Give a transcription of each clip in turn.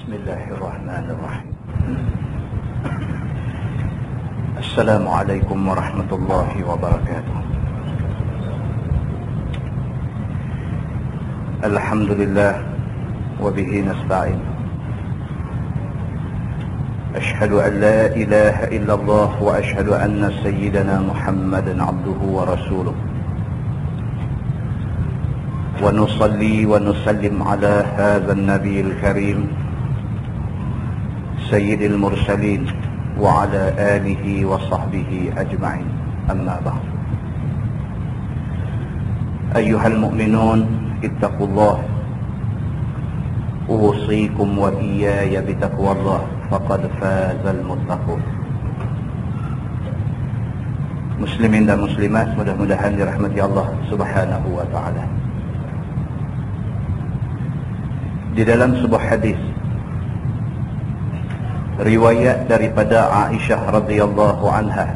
Bismillahirrahmanirrahim. Assalamualaikum warahmatullahi wabarakatuh. Alhamdulillah wa bihi nasta'in. Ashhadu an la ilaha illallah wa ashhadu anna sayyidana Muhammadan abduhu wa rasuluh. Wa nusalli wa nusallim ala hadzal nabiyil karim sayyidil mursalin wa ala alihi wa sahbihi ajma'in. Amma ba'd. Ayyuhal mu'minun ittaqullah. Usikum wa iyaya bitaqwallah faqad fazal muttaqun. Muslimin dan muslimat, mudah-mudahan dirahmati Allah Subhanahu wa taala. Di dalam sebuah hadis riwayat daripada Aisyah radhiyallahu anha,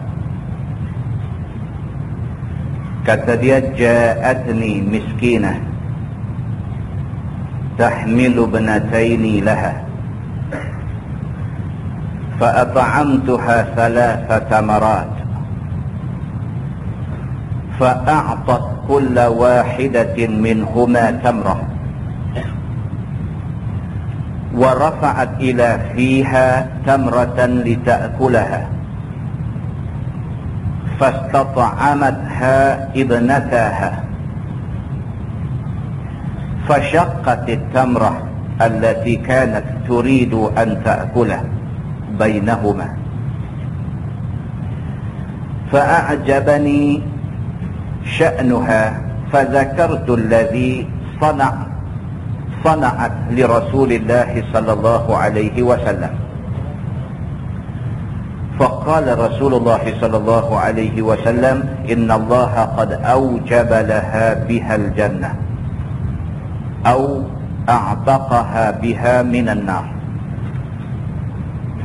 kata dia, ja'atni miskinah tahmilu banataini laha fa'at'amtuha thalatha tamarat fa'a'tat kulla wahidatin minhuma tamrah ورفعت إلى فيها تمرة لتأكلها فاستطعمتها ابنتاها فشقت التمرة التي كانت تريد أن تأكله بينهما فأعجبني شأنها فذكرت الذي صنعت لرسول الله صلى الله عليه وسلم فقال رسول الله صلى الله عليه وسلم إن الله قد أوجب لها بها الجنة أو أعتقها بها من النار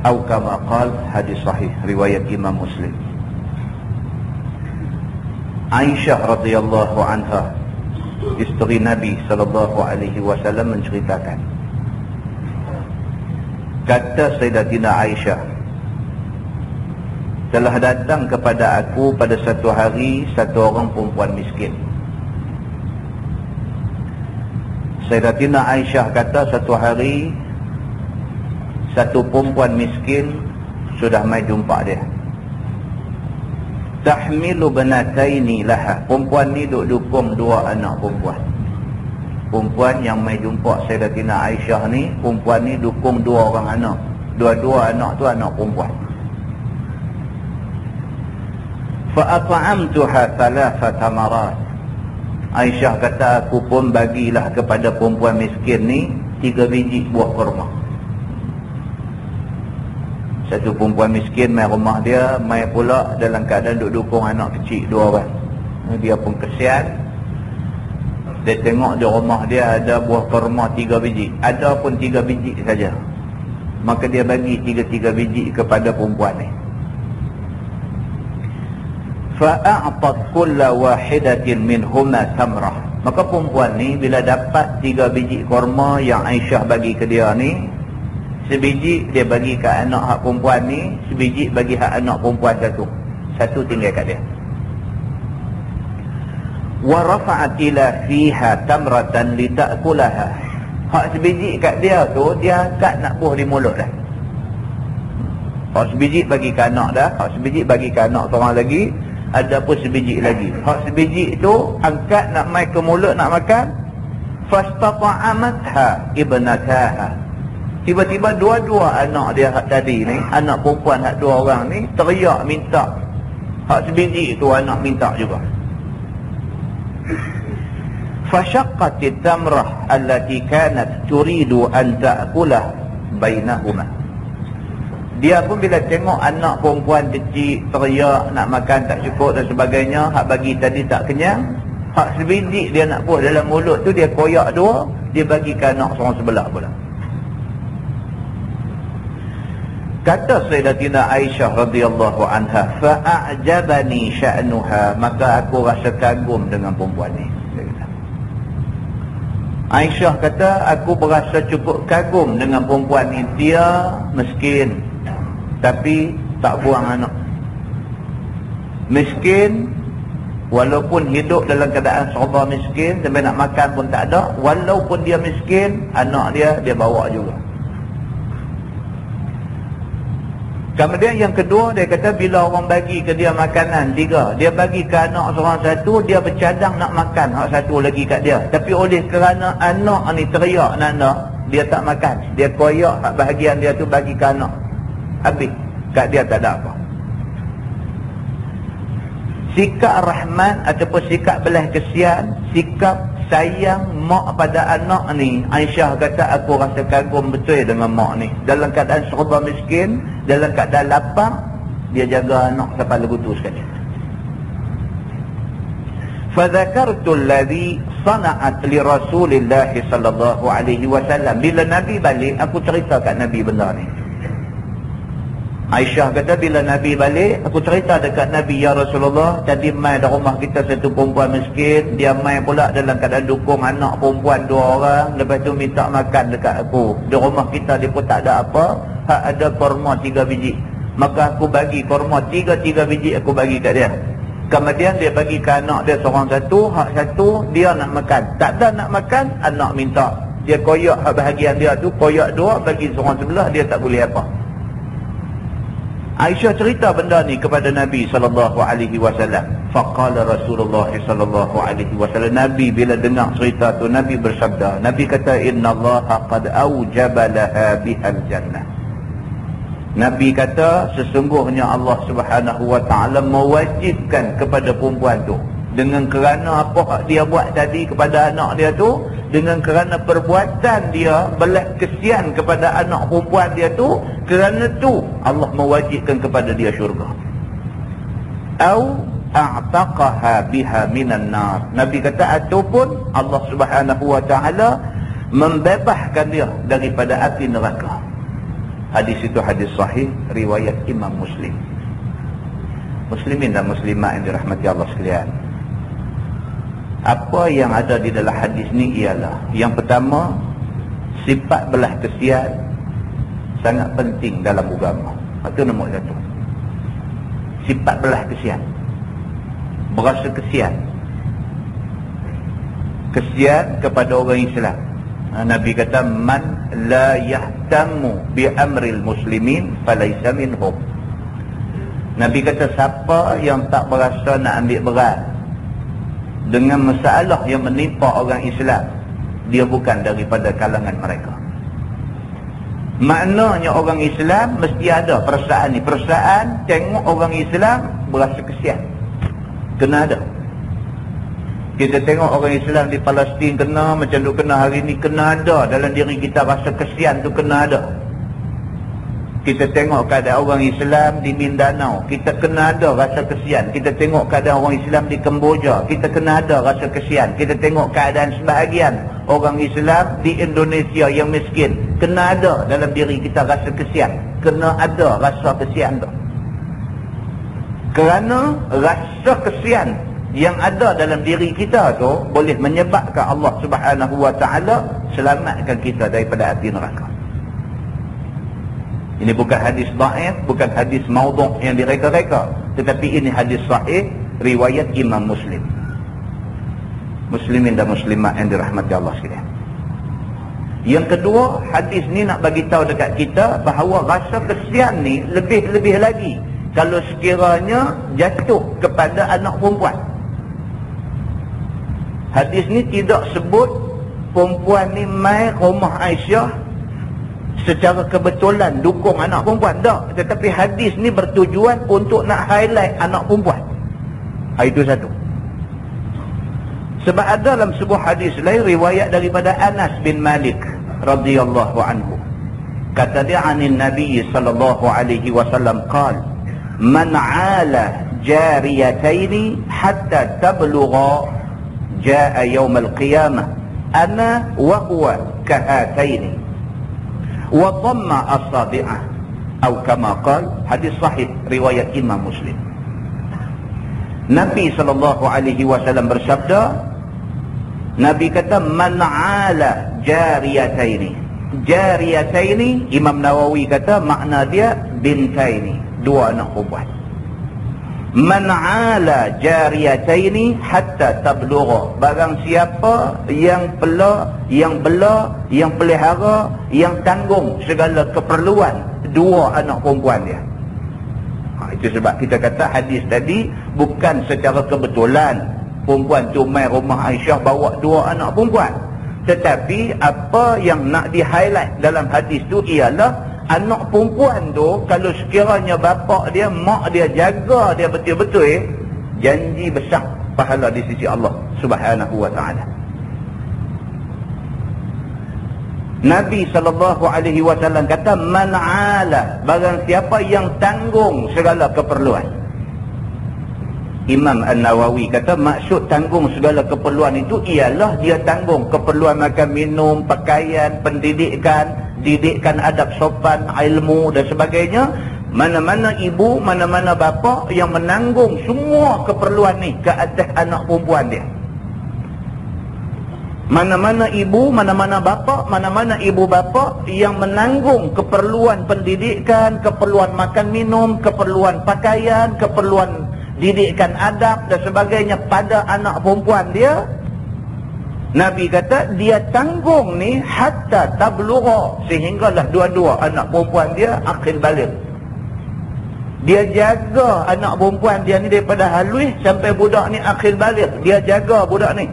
أو كما قال. Hadis sahih riwayat Imam Muslim. Aisyah radhiyallahu anha, isteri Nabi sallallahu alaihi wasallam, menceritakan, kata Sayyidatina Aisyah, telah datang kepada aku pada satu hari satu orang perempuan miskin. Sayyidatina Aisyah kata, satu hari satu perempuan miskin sudah mai jumpa dia. Tahmilu banataini laha, perempuan ni dukung dua anak perempuan. Perempuan yang mai jumpa Sayyidatina Aisyah ni, perempuan ni dukung dua orang anak. Dua-dua anak tu anak perempuan. Fa at'amtuha thalatha tamarat. Aisyah kata, aku pun bagilah kepada perempuan miskin ni 3 biji buah kurma. Satu perempuan miskin mai rumah dia, mai pula dalam keadaan dukung anak kecil 2 orang. Dia pun kesian. Dia tengok di rumah dia ada buah kurma 3 biji. Ada pun 3 biji saja. Maka dia bagi 3 biji kepada perempuan ni. Fa'a'tat kulla wahidatin minhuma tamrah. Maka perempuan ni bila dapat 3 biji kurma yang Aisyah bagi ke dia ni, sebiji dia bagi ke anak hak perempuan ni, sebiji bagi hak anak perempuan satu tinggal kat dia. Wa rafa'at ila fiha tamratan lita'kulaha. Hak sebiji kat dia tu dia angkat nak buah di mulut dah. Hak sebiji bagi ke anak dah, hak sebiji bagi ke anak seorang lagi, ada pun sebiji lagi. Hak sebiji tu angkat nak mai ke mulut nak makan. Fastata'amatha ibnataha. Tiba-tiba dua-dua anak dia hak tadi ni, anak perempuan hak 2 orang ni, teriak minta. Hak sebiji tu anak minta juga. Fashaqqatit tamrah allati kanat turidu an ta'kulah bainahuma. Dia pun bila tengok anak perempuan kecil teriak nak makan tak cukup dan sebagainya, hak bagi tadi tak kenyang, hak sebiji dia nak buat dalam mulut tu dia koyak 2, dia bagi ke anak seorang sebelah pula. Kata Sayyidatina Aisyah radhiyallahu anha, fa'ajabani sya'nuha, maka aku rasa kagum dengan perempuan ni. Aisyah kata, aku berasa cukup kagum dengan perempuan ni. Dia miskin, tapi tak buang anak. Miskin, walaupun hidup dalam keadaan serba miskin, sampai nak makan pun tak ada. Walaupun dia miskin, anak dia bawa juga. Kemudian yang kedua, dia kata bila orang bagi ke dia makanan 3, dia bagi ke anak seorang satu, dia bercadang nak makan hak satu lagi kat dia. Tapi oleh kerana anak ni teriak nak, dia tak makan. Dia koyak hak bahagian dia tu bagi ke anak. Habis, kat dia tak ada apa. Sikap rahmat ataupun sikap belas kesian, sikap sayang mak pada anak ni, Aisyah kata aku rasa kagum betul dengan mak ni. Dalam keadaan serba miskin, dalam keadaan lapar, dia jaga anak sampai legutu sekali. فَذَكَرْتُ الَّذِي صَنَعَتْ لِرَسُولِ اللَّهِ صَلَّى اللَّهُ عَلَيْهِ وَسَلَّمَ. Bila Nabi balik, aku cerita kat Nabi benda ni. Aisyah kata bila Nabi balik, aku cerita dekat Nabi, ya Rasulullah, tadi mai di rumah kita satu perempuan miskin, dia mai pula dalam keadaan dukung anak perempuan 2 orang, lepas tu minta makan dekat aku. Di rumah kita dia pun tak ada apa, hak ada korma 3 biji. Maka aku bagi korma 3 biji, aku bagi kat dia. Kemudian dia bagi ke anak dia seorang satu, hak satu dia nak makan. Tak ada nak makan, anak minta. Dia koyak hak bahagian dia tu, koyak 2 bagi seorang sebelah, dia tak boleh apa. Aisyah cerita benda ni kepada Nabi SAW. Faqala Rasulullah SAW. Nabi bila dengar cerita tu, Nabi bersabda, Nabi kata, Inna Allah qad awjaba laha bihal jannah. Nabi kata, sesungguhnya Allah Subhanahu wa ta'ala mewajibkan kepada perempuan tu, dengan kerana apa dia buat tadi kepada anak dia tu, dengan kerana perbuatan dia belas kesian kepada anak perempuan dia tu, kerana tu Allah mewajibkan kepada dia syurga. Au a'taqaha biha minan nar. Nabi kata ataupun Allah Subhanahu wa ta'ala membebaskan dia daripada api neraka. Hadis itu hadis sahih riwayat Imam Muslim. Muslimin dan muslimat yang dirahmati Allah sekalian, apa yang ada di dalam hadis ni ialah, yang pertama, sifat belas kesian sangat penting dalam agama. Itu nombor 1. Sifat belas kesian, berasa kesian, kesian kepada orang Islam. Nabi kata, man la yahtamu bi amril muslimin falaysa minhum. Nabi kata, siapa yang tak berasa nak ambil berat dengan masalah yang menimpa orang Islam, dia bukan daripada kalangan mereka. Maknanya orang Islam mesti ada perasaan ni. Perasaan tengok orang Islam berasa kesian, kena ada. Kita tengok orang Islam di Palestin kena macam tu, kena hari ni, kena ada dalam diri kita rasa kesian tu, kena ada. Kita tengok keadaan orang Islam di Mindanao, kita kena ada rasa kesian. Kita tengok keadaan orang Islam di Kemboja, kita kena ada rasa kesian. Kita tengok keadaan sebahagian orang Islam di Indonesia yang miskin, kena ada dalam diri kita rasa kesian. Kena ada rasa kesian tu. Kerana rasa kesian yang ada dalam diri kita tu boleh menyebabkan Allah Subhanahu wa ta'ala selamatkan kita daripada api neraka. Ini bukan hadis dhaif, bukan hadis maudhu' yang direka-reka, tetapi ini hadis sahih riwayat Imam Muslim. Muslimin dan muslimat yang dirahmati Allah sekalian. Yang kedua, hadis ni nak bagi tahu dekat kita bahawa rasa kesian ni lebih-lebih lagi kalau sekiranya jatuh kepada anak perempuan. Hadis ni tidak sebut perempuan ni mai rumah Aisyah secara kebetulan dukung anak perempuan, tak. Tetapi hadis ni bertujuan untuk nak highlight anak perempuan. Itu satu. Sebab ada dalam sebuah hadis lain riwayat daripada Anas bin Malik radhiyallahu anhu, kata dia, anin Nabi sallallahu alaihi wasallam qala, man 'ala jariyataini hatta tablugha jaa yaum al-qiyamah ana wa huwa kahataini wa dhamma asabi'ah atau kama qala. Hadis sahih riwayat Imam Muslim. Nabi sallallahu alaihi wasallam bersabda, Nabi kata man 'ala jariyataini. Jariyataini, Imam Nawawi kata makna dia bintaini, dua anak perempuan. Man 'ala jariyataini hatta tablugha. Barang siapa yang bela, yang pelihara, yang tanggung segala keperluan dua anak perempuan dia. Itu sebab kita kata hadis tadi bukan secara kebetulan perempuan tu mai rumah Aisyah bawa dua anak perempuan. Tetapi apa yang nak di-highlight dalam hadis tu ialah anak perempuan tu kalau sekiranya bapak dia, mak dia jaga dia betul-betul, janji besar pahala di sisi Allah Subhanahu wa taala. Nabi SAW kata man 'ala, barang siapa yang tanggung segala keperluan. Imam An-Nawawi kata maksud tanggung segala keperluan itu ialah dia tanggung keperluan makan minum, pakaian, pendidikan, didikan adab sopan, ilmu dan sebagainya. Mana-mana ibu, mana-mana bapa yang menanggung semua keperluan ni ke atas anak perempuan dia. Mana-mana ibu, mana-mana bapa, mana-mana ibu bapa yang menanggung keperluan pendidikan, keperluan makan minum, keperluan pakaian, keperluan didikan adab dan sebagainya pada anak perempuan dia, Nabi kata dia tanggung ni hatta tablugha, sehinggalah dua-dua anak perempuan dia akil baligh. Dia jaga anak perempuan dia ni daripada halus sampai budak ni akil baligh. Dia jaga budak ni.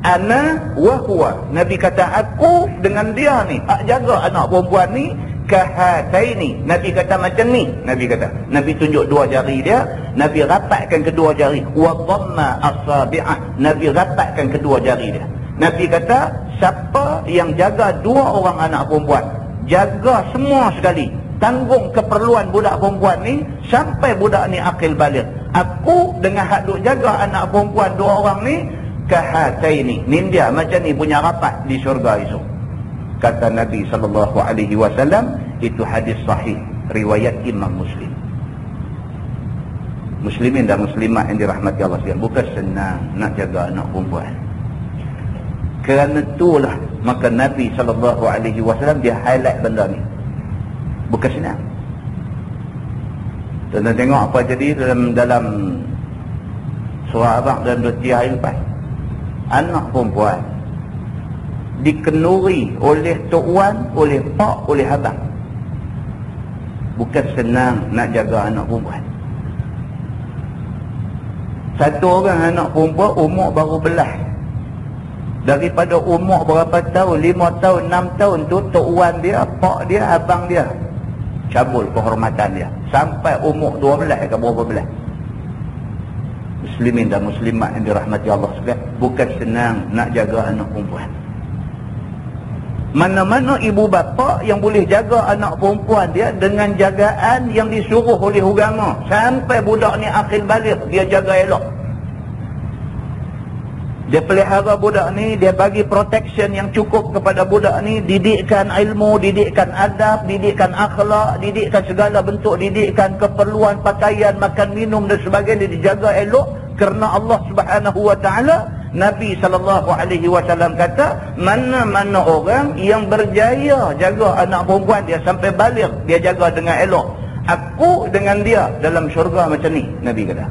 Ana wa huwa, Nabi kata aku dengan dia ni jaga anak perempuan ni kahataini. Nabi kata macam ni. Nabi kata, Nabi tunjuk dua jari dia, Nabi rapatkan kedua jari, wa dhamma asabi'ah, Nabi rapatkan kedua jari dia. Nabi kata siapa yang jaga dua orang anak perempuan, jaga semua sekali, tanggung keperluan budak perempuan ni sampai budak ni akil baligh, aku dengan hak duk jaga anak perempuan dua orang ni kahataini, ni dia macam ni punya rapat di syurga esok. Kata Nabi SAW, itu hadis sahih riwayat Imam Muslim. Muslimin dan muslimat yang dirahmati Allah sekalian, bukan senang nak jaga anak perempuan. Kerana itulah maka Nabi SAW dia highlight benda ni. Bukan senang. Tuan tengok apa jadi dalam surah Abang dan 2 hari lepas. Anak perempuan dikenuri oleh tok wan, oleh pak, oleh abang. Bukan senang nak jaga anak perempuan. Satu orang anak perempuan umur baru belah. Daripada umur berapa tahun, 5 tahun, 6 tahun tu tok wan dia, pak dia, abang dia cabul kehormatan dia sampai umur 12 ke berapa belah. Muslimin dan muslimat yang dirahmati Allah sekalian, bukan senang nak jaga anak perempuan. Mana-mana ibu bapa yang boleh jaga anak perempuan dia dengan jagaan yang disuruh oleh agama sampai budak ni akil baligh, dia jaga elok. Dia pelihara budak ni, dia bagi protection yang cukup kepada budak ni, didikkan ilmu, didikkan adab, didikkan akhlak, didikkan segala bentuk didikan, keperluan pakaian, makan minum dan sebagainya dijaga elok kerana Allah Subhanahu wa taala. Nabi SAW kata, mana-mana orang yang berjaya jaga anak perempuan dia sampai baligh, dia jaga dengan elok, aku dengan dia dalam syurga macam ni, Nabi kata.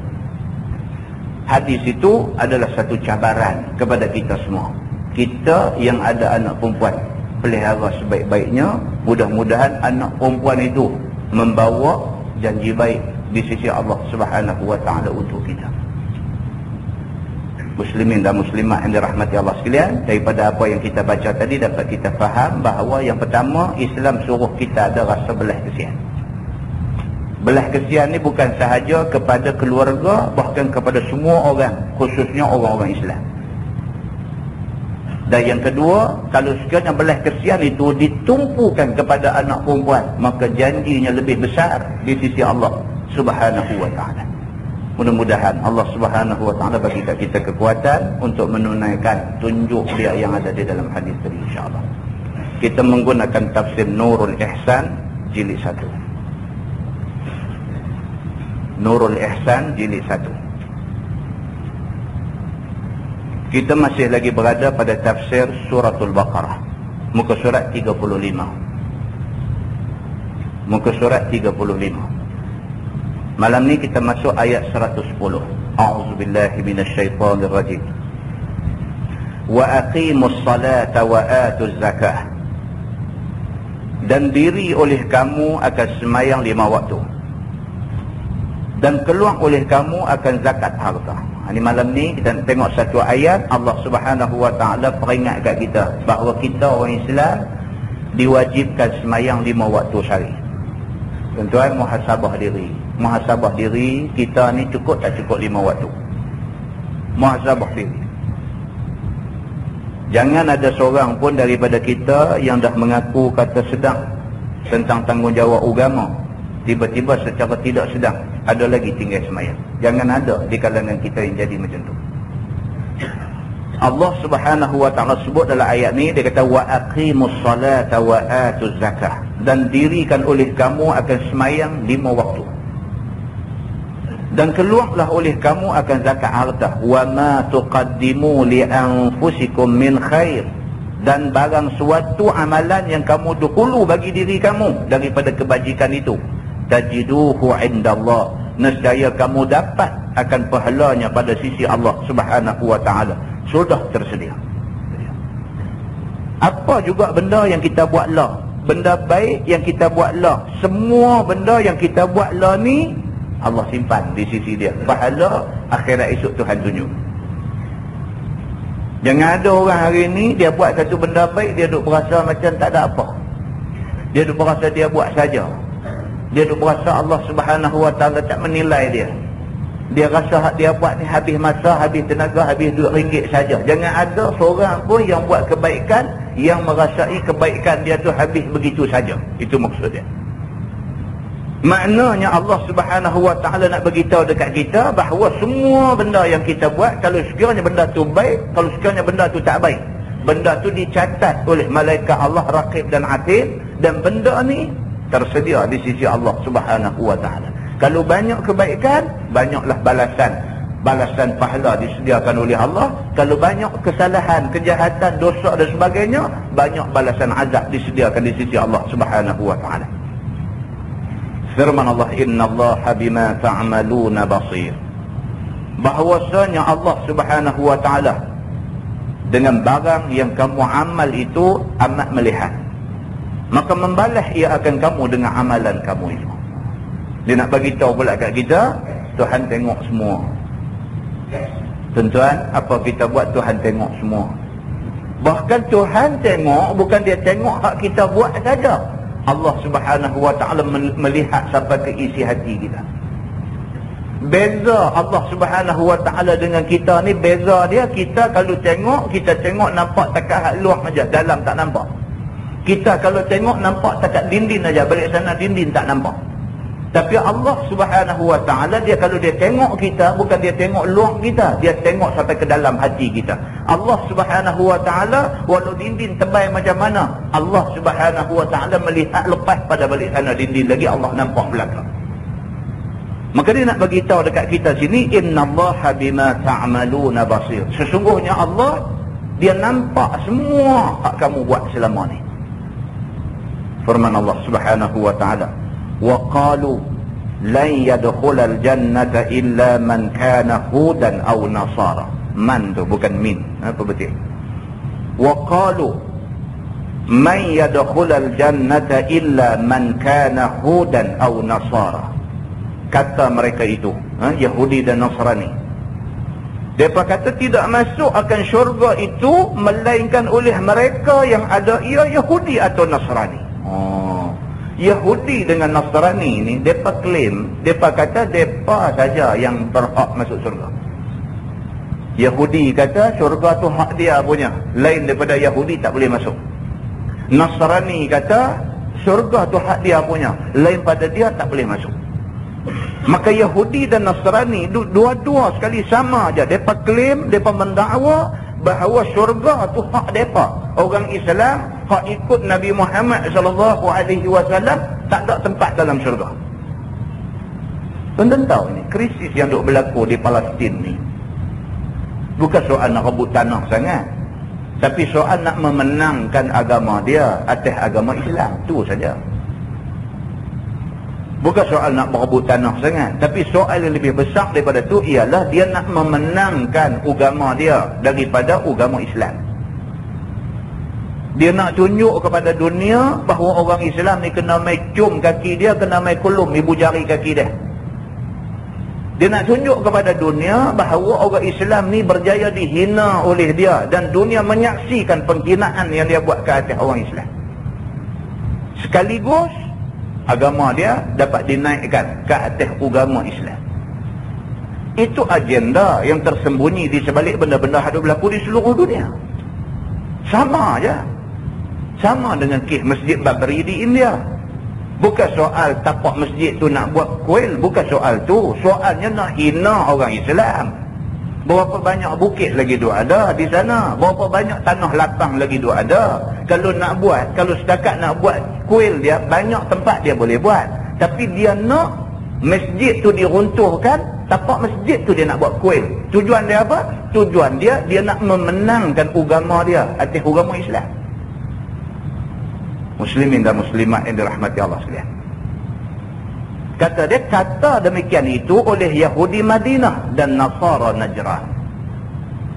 Hadis itu adalah satu cabaran kepada kita semua. Kita yang ada anak perempuan, pelihara sebaik-baiknya. Mudah-mudahan anak perempuan itu membawa janji baik di sisi Allah Subhanahu wa taala untuk kita. Muslimin dan muslimat yang dirahmati Allah sekalian, daripada apa yang kita baca tadi dapat kita faham bahawa yang pertama, Islam suruh kita ada rasa belas kesian. Belas kesian ni bukan sahaja kepada keluarga, bahkan kepada semua orang, khususnya orang-orang Islam. Dan yang kedua, kalau sekiranya belas kesian itu ditumpukan kepada anak perempuan, maka janjinya lebih besar di sisi Allah Subhanahu wa taala. Mudah-mudahan Allah Subhanahu wa taala bagi kita kekuatan untuk menunaikan tunjuk dia yang ada di dalam hadis tadi, insya-Allah. Kita menggunakan tafsir Nurul Ihsan jilid 1. Nurul Ihsan jilid 1. Kita masih lagi berada pada tafsir suratul Baqarah, muka surat 35. Muka surat 35. Malam ni kita masuk ayat 110. A'udzubillahi minasyaitonir rajim. Wa aqimus salata wa atuz zakah. Dan diri oleh kamu akan sembahyang 5 waktu. Dan keluar oleh kamu akan zakat harta. Ini malam ni kita tengok satu ayat Allah Subhanahu wa taala peringat kat kita bahawa kita orang Islam diwajibkan sembahyang 5 waktu sehari. Tuan-tuan, muhasabah diri. Muhasabah diri kita ni cukup tak cukup 5 waktu. Muhasabah diri. Jangan ada seorang pun daripada kita yang dah mengaku kata sedang tentang tanggungjawab agama, tiba-tiba secara tidak sedang ada lagi tinggal sembahyang. Jangan ada di kalangan kita yang jadi macam tu. Allah Subhanahu wa taala sebut dalam ayat ni, dia kata wa aqimus salata wa atuz zakah, dan dirikan oleh kamu akan sembahyang 5 waktu. Dan keluarlah oleh kamu akan zakat harta. Wa ma tuqaddimu li anfusikum min khair, dan barang suatu amalan yang kamu dahulu bagi diri kamu daripada kebajikan itu, tajiduhu indallah, nescaya kamu dapat akan pahalanya pada sisi Allah Subhanahu wa taala. Sudah tersedia. Apa juga benda yang kita buatlah, benda baik yang kita buatlah, semua benda yang kita buatlah ni Allah simpan di sisi dia. Pahala akhirat esok Tuhan tunjuk. Jangan ada orang hari ni dia buat satu benda baik, dia duk berasa macam tak ada apa. Dia duk berasa dia buat saja. Dia duk berasa Allah Subhanahu wa taala tak menilai dia. Dia rasa hak dia buat ni habis masa, habis tenaga, habis duit ringgit saja. Jangan ada seorang pun yang buat kebaikan yang merasai kebaikan dia tu habis begitu saja. Itu maksud dia. Maknanya Allah Subhanahu wa taala nak beritahu dekat kita bahawa semua benda yang kita buat, kalau sekiranya benda tu baik, kalau sekiranya benda tu tak baik, benda tu dicatat oleh malaikat Allah Raqib dan Atid, dan benda ni tersedia di sisi Allah Subhanahu wa taala. Kalau banyak kebaikan, banyaklah balasan pahala disediakan oleh Allah. Kalau banyak kesalahan, kejahatan, dosa dan sebagainya, banyak balasan azab disediakan di sisi Allah Subhanahu wa taala. Firman Allah, innallaha bima ta'maluna basir. Bahwasanya Allah Subhanahu wa taala dengan barang yang kamu amal itu amat melihat. Maka membalas ia akan kamu dengan amalan kamu itu. Dia nak bagi tahu pula kat kita, Tuhan tengok semua. Tuan-tuan, apa kita buat Tuhan tengok semua. Bahkan Tuhan tengok, bukan dia tengok hak kita buat saja. Allah Subhanahu wa taala melihat sampai ke isi hati kita. Beza Allah Subhanahu wa taala dengan kita ni, beza dia, kita kalau tengok, kita tengok nampak takat hak luar aja, dalam tak nampak. Kita kalau tengok nampak takat dinding aja, balik sana dinding tak nampak. Tapi Allah Subhanahu wa taala, dia kalau dia tengok kita, bukan dia tengok luar kita, dia tengok sampai ke dalam hati kita. Allah Subhanahu wa taala walau dinding tebal macam mana, Allah Subhanahu wa taala melihat lepas pada balik sana dinding lagi, Allah nampak belakang. Maka dia nak bagi tahu dekat kita sini, innallaha bima ta'maluna basir. Sesungguhnya Allah, dia nampak semua hak kamu buat selama ni. Firman Allah Subhanahu wa taala, wa qalu lan yadkhulal jannata illa man kana hudan aw nasara. Man tu bukan min. Apa betul? Wa qalu man yadkhulal jannata illa man kana hudan aw nasara. Kata mereka itu, Yahudi dan Nasrani, mereka kata tidak masuk akan syurga itu melainkan oleh mereka yang ada ia Yahudi atau Nasrani. Yahudi dengan Nasrani ni, mereka klaim, mereka kata mereka saja yang berhak masuk syurga. Yahudi kata syurga tu hak dia punya, lain daripada Yahudi tak boleh masuk. Nasrani kata syurga tu hak dia punya, lain pada dia tak boleh masuk. Maka Yahudi dan Nasrani dua-dua sekali sama aja. Mereka klaim, mereka mendakwa bahawa syurga tu hak mereka. Orang Islam hak ikut Nabi Muhammad SAW tak ada tempat dalam syurga. Tuan-tuan tahu ni krisis yang duk berlaku di Palestin ni. Bukan soal nak rebut tanah sangat, tapi soal nak memenangkan agama dia atas agama Islam. Tu saja. Bukan soal nak berebut tanah sangat, tapi soal yang lebih besar daripada tu ialah dia nak memenangkan agama dia daripada agama Islam. Dia nak tunjuk kepada dunia bahawa orang Islam ni kena mai cium kaki dia, kena mai kulum ibu jari kaki dia. Dia nak tunjuk kepada dunia bahawa orang Islam ni berjaya dihina oleh dia, dan dunia menyaksikan penghinaan yang dia buat ke atas orang Islam. Sekaligus agama dia dapat dinaikkan ke atas agama Islam. Itu agenda yang tersembunyi di sebalik benda-benda yang berlaku di seluruh dunia. Sama aja. Sama dengan kes Masjid Babri di India. Bukan soal tapak masjid tu nak buat kuil, bukan soal tu. Soalnya nak hina orang Islam. Berapa banyak bukit lagi tu ada di sana, berapa banyak tanah lapang lagi tu ada. Kalau nak buat, kalau setakat nak buat kuil dia, banyak tempat dia boleh buat. Tapi dia nak masjid tu diruntuhkan, tapak masjid tu dia nak buat kuil. Tujuan dia apa? Tujuan dia nak memenangkan agama dia atas agama Islam. Muslimin dan muslimat yang dirahmati Allah sekalian. Kata dia, kata demikian itu oleh Yahudi Madinah dan Nasara Najran.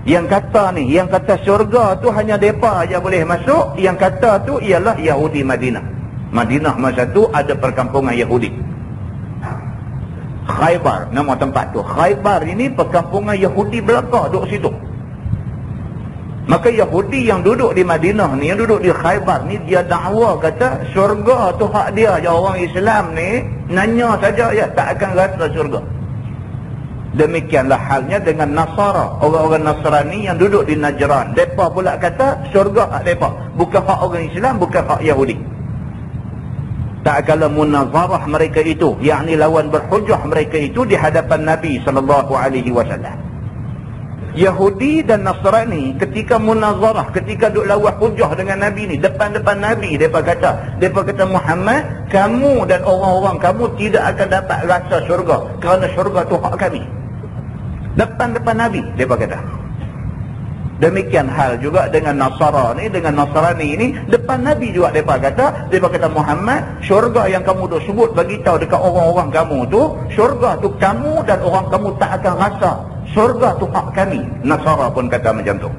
Yang kata ni, yang kata syurga tu hanya mereka aja boleh masuk, yang kata tu ialah Yahudi Madinah. Madinah masa tu ada perkampungan Yahudi. Khaybar, nama tempat tu. Khaybar ini perkampungan Yahudi belaka duduk situ. Maka Yahudi yang duduk di Madinah ni, yang duduk di Khaybar ni, dia dakwa kata syurga tu hak dia je. Orang Islam ni nanya saja ya, tak akan rasa syurga. Demikianlah halnya dengan Nasara, orang-orang Nasrani yang duduk di Najran. Mereka pula kata syurga hak mereka, bukan hak orang Islam, bukan hak Yahudi. Tak kala munazarah mereka itu, yakni lawan berhujah mereka itu di hadapan Nabi SAW. Yahudi dan Nasrani ketika munazarah, ketika duk lawan hujah dengan Nabi ni, depan-depan Nabi, mereka kata Muhammad, kamu dan orang-orang kamu tidak akan dapat rasa syurga, kerana syurga tu hak kami. Depan-depan Nabi, mereka kata. Demikian hal juga dengan Nasara ni, dengan Nasrani ini, depan Nabi juga mereka kata Muhammad, syurga yang kamu duk sebut bagi tahu dekat orang-orang kamu tu, syurga tu kamu dan orang kamu tak akan rasa. Syurga tu hak kami. Nasara pun kata macam tu.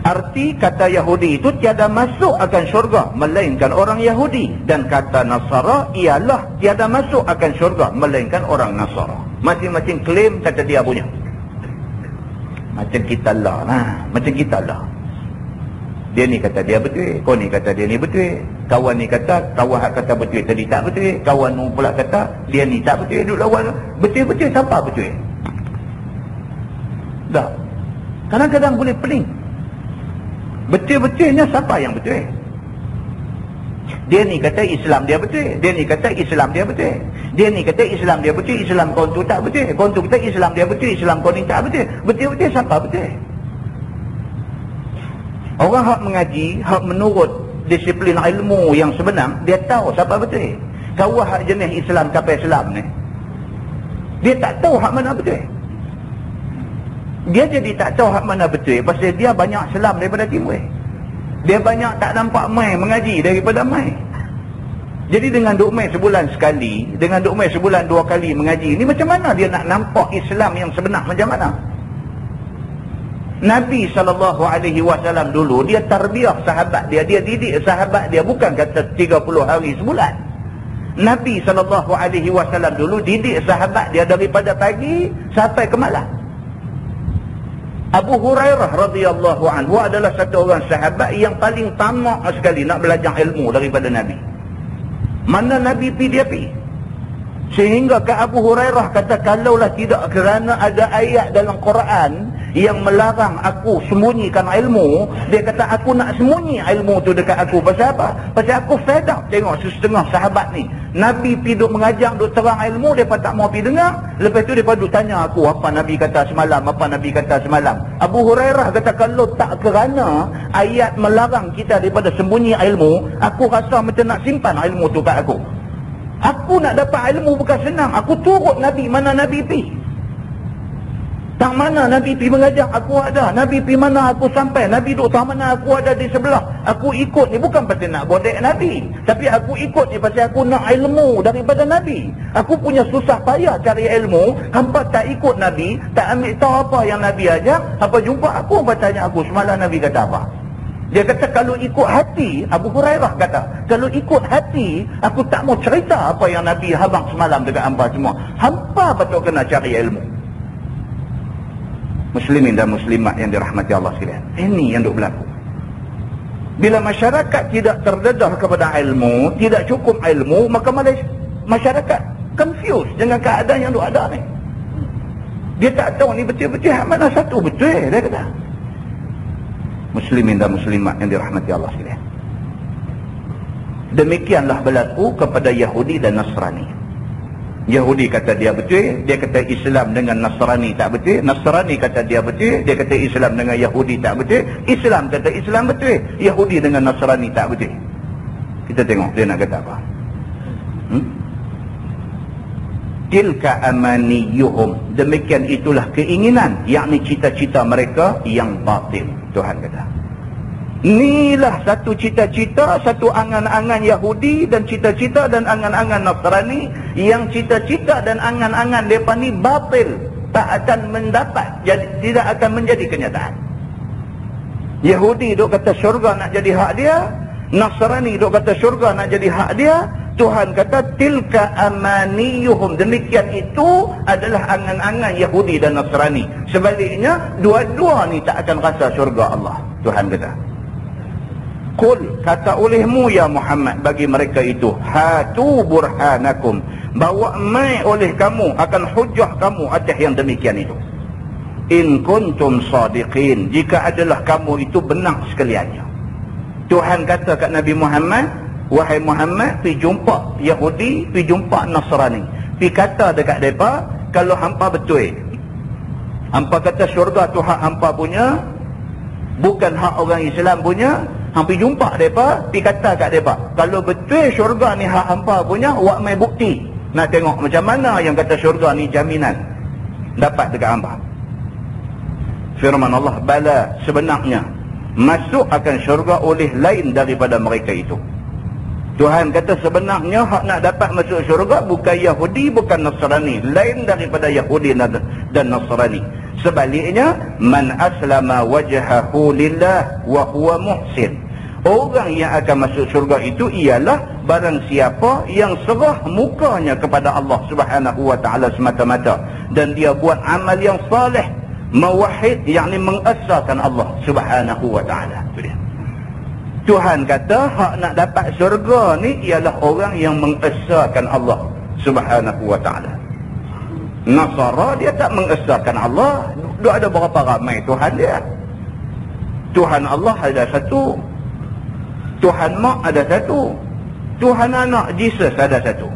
Arti kata Yahudi itu tiada masuk akan syurga melainkan orang Yahudi, dan kata Nasara ialah tiada masuk akan syurga melainkan orang Nasara. Masing-masing klaim kata dia punya. Macam kita lah, macam kita lah. Dia ni kata dia betul, kau ni kata dia ni betul, kawan ni kata, kawan hak kata betul tadi tak betul, kawan nu pula kata dia ni tak betul, duduk lawan. Betul-betul siapa betul? Dah. Kadang-kadang boleh pening. Betul-betulnya siapa yang betul? Dia ni kata Islam dia betul, dia ni kata Islam dia betul. Dia ni kata Islam dia betul, Islam kau tu tak betul. Kau tu kata Islam dia betul, Islam kau ni tak betul. Betul-betul siapa betul? Orang hak mengaji, hak menurut disiplin ilmu yang sebenar, dia tahu siapa betul. Kau hak jenis Islam kapal Islam ni, dia tak tahu hak mana betul. Dia jadi tak tahu hak mana betul pasal dia banyak Islam daripada timur. Dia banyak tak nampak mai mengaji daripada mai. Jadi dengan duk mai sebulan sekali, dengan duk mai sebulan 2 kali mengaji ni, macam mana dia nak nampak Islam yang sebenar macam mana? Nabi SAW dulu, dia tarbiyah sahabat dia didik sahabat dia, bukan kata 30 hari sebulan. Nabi SAW dulu didik sahabat dia daripada pagi sampai ke malam. Abu Hurairah radhiyallahu anhu adalah satu orang sahabat yang paling tamak sekali nak belajar ilmu daripada Nabi. Mana Nabi pi dia pi. Sehingga ke Abu Hurairah kata, kalaulah tidak kerana ada ayat dalam Quran yang melarang aku sembunyikan ilmu, dia kata aku nak sembunyi ilmu tu dekat aku. Pasal apa? Pasal aku fed up tengok setengah sahabat ni, Nabi pi duk mengajar, duk terang ilmu, mereka tak mau pi dengar. Lepas tu mereka duk tanya aku, apa Nabi kata semalam, apa Nabi kata semalam. Abu Hurairah kata, kalau tak kerana ayat melarang kita daripada sembunyi ilmu, aku rasa macam nak simpan ilmu tu kat aku. Aku nak dapat ilmu bukan senang. Aku turut Nabi mana Nabi pi. Tak mana Nabi pergi mengajar, aku ada. Nabi pergi mana, aku sampai. Nabi duduk tak mana, aku ada di sebelah. Aku ikut ni bukan pasal nak bodek Nabi, tapi aku ikut ni pasal aku nak ilmu daripada Nabi. Aku punya susah payah cari ilmu. Hampa tak ikut Nabi, tak ambil tahu apa yang Nabi ajar. Hampa jumpa aku, hampa tanya aku, semalam Nabi kata apa? Dia kata kalau ikut hati, Abu Hurairah kata, kalau ikut hati, aku tak mau cerita apa yang Nabi habang semalam dekat hampa semua. Hampa betul kena cari ilmu. Muslimin dan muslimat yang dirahmati Allah sekalian, ini yang duk berlaku. Bila masyarakat tidak terdedah kepada ilmu, tidak cukup ilmu, maka masyarakat confused dengan keadaan yang duk ada ni. Dia tak tahu ni betul-betul mana satu betul, dia kata. Muslimin dan muslimat yang dirahmati Allah sekalian, demikianlah berlaku kepada Yahudi dan Nasrani. Yahudi kata dia betul, dia kata Islam dengan Nasrani tak betul. Nasrani kata dia betul, dia kata Islam dengan Yahudi tak betul. Islam kata Islam betul, Yahudi dengan Nasrani tak betul. Kita tengok dia nak kata apa. Tilka amaniyuhum, demikian itulah keinginan, yakni cita-cita mereka yang batil. Tuhan kata, inilah satu cita-cita, satu angan-angan Yahudi dan cita-cita dan angan-angan Nasrani, yang cita-cita dan angan-angan mereka ni batil, tak akan mendapat, tidak akan menjadi kenyataan. Yahudi duk kata syurga nak jadi hak dia, Nasrani duk kata syurga nak jadi hak dia. Tuhan kata tilka amaniyuhum, demikian itu adalah angan-angan Yahudi dan Nasrani. Sebaliknya dua-dua ni tak akan rasa syurga Allah. Tuhan kata, Qul, kata olehmu ya Muhammad bagi mereka itu, hatu burhanakum, bawa mai oleh kamu akan hujah kamu atas yang demikian itu. In kuntum sadiqin, jika adalah kamu itu benar sekaliannya. Tuhan kata kat Nabi Muhammad, wahai Muhammad, pergi jumpa Yahudi, pergi jumpa Nasrani, pergi kata dekat mereka, kalau hampa betul, hampa kata syurga tu hak hampa punya, bukan hak orang Islam punya, hampa jumpa mereka, pergi kata kat mereka, kalau betul syurga ni hak hampa punya, buat mai bukti. Nak tengok macam mana yang kata syurga ni jaminan dapat dekat hampa. Firman Allah, bala, sebenarnya masuk akan syurga oleh lain daripada mereka itu. Tuhan kata sebenarnya hak nak dapat masuk syurga bukan Yahudi, bukan Nasrani, lain daripada Yahudi dan Nasrani. Sebaliknya, man aslama wajhahu lillah wa huwa muhsin, orang yang akan masuk syurga itu ialah barang siapa yang serah mukanya kepada Allah Subhanahu wa taala semata-mata, dan dia buat amal yang saleh, mawahid, yakni mengesahkan Allah Subhanahu wa taala. Itu dia. Tuhan kata hak nak dapat syurga ni ialah orang yang mengesahkan Allah Subhanahu wa taala. Nasara dia tak mengesahkan Allah. Dia ada berapa ramai Tuhan dia? Tuhan Allah ada satu, Tuhan Mak ada satu, Tuhan Anak Jesus ada satu.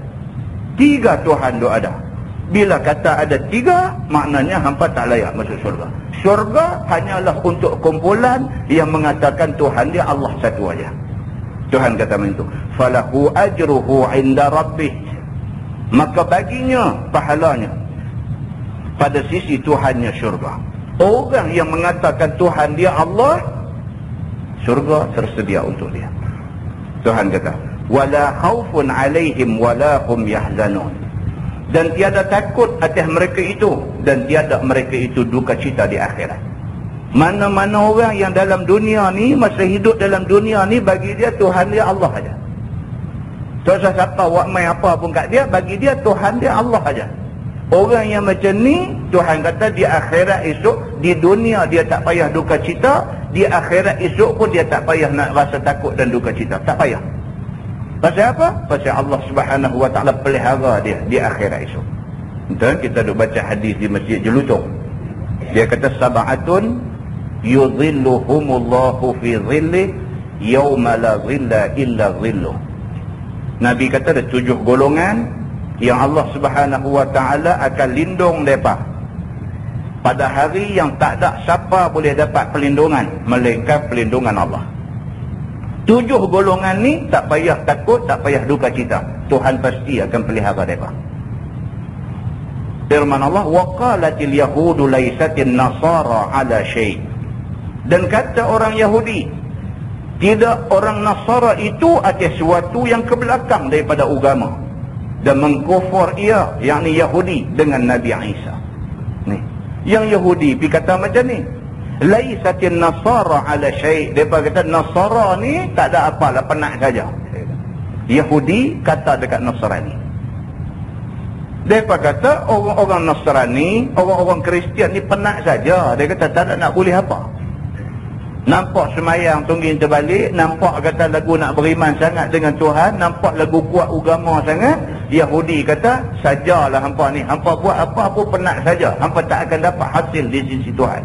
Tiga Tuhan dia ada. Bila kata ada tiga, maknanya hampa tak layak masuk syurga. Syurga hanyalah untuk kumpulan yang mengatakan Tuhan dia Allah satu aja. Tuhan kata macam itu, falahu ajruhu inda rabbih, maka baginya pahalanya pada sisi Tuhannya syurga. Orang yang mengatakan Tuhan dia Allah, syurga tersedia untuk dia. Tuhan kata, wala khaufun alaihim wala hum yahzanun, dan tiada takut atas mereka itu, dan tiada mereka itu duka cita di akhirat. Mana-mana orang yang dalam dunia ni, masa hidup dalam dunia ni, bagi dia Tuhan dia Allah aja. Tak usah siapa buat main apa pun kat dia, bagi dia Tuhan dia Allah aja. Orang yang macam ni, Tuhan kata di akhirat esok, di dunia dia tak payah duka cita, di akhirat esok pun dia tak payah nak rasa takut dan duka cita. Tak payah. Pasal apa? Pasal Allah Subhanahu wa taala pelihara dia di akhirat esok. Dan kita duk baca hadis di Masjid Jelutong. Dia kata sab'atun yudhilluhumullahu fi dhillih yauma la dhilla illa dhilluh. Nabi kata ada 7 golongan yang Allah Subhanahu wa taala akan lindung mereka pada hari yang tak ada siapa boleh dapat perlindungan melainkan perlindungan Allah. 7 golongan ni tak payah takut, tak payah duka cita. Tuhan pasti akan pelihara mereka. Firman Allah, waqalatil yahudu laisatin nasara ala syai'. Dan kata orang Yahudi, tidak orang Nasara itu ada sesuatu yang ke belakang daripada agama, dan mengkufur ia, yakni Yahudi, dengan Nabi Isa. Ni, yang Yahudi pi kata macam ni, laisatin nasara ala syai'. Depa kata Nasara ni tak ada apalah, penat saja. Yahudi kata dekat Nasrani. Depa kata orang-orang Nasrani, orang-orang Kristian ni penat saja. Dia kata tak ada nak boleh apa. Nampak semayang tungging terbalik, nampak kata lagu nak beriman sangat dengan Tuhan, nampak lagu kuat agama sangat. Yahudi kata, sajalah hampa ni, hampa buat apa pun penat saja, hampa tak akan dapat hasil di sisi Tuhan.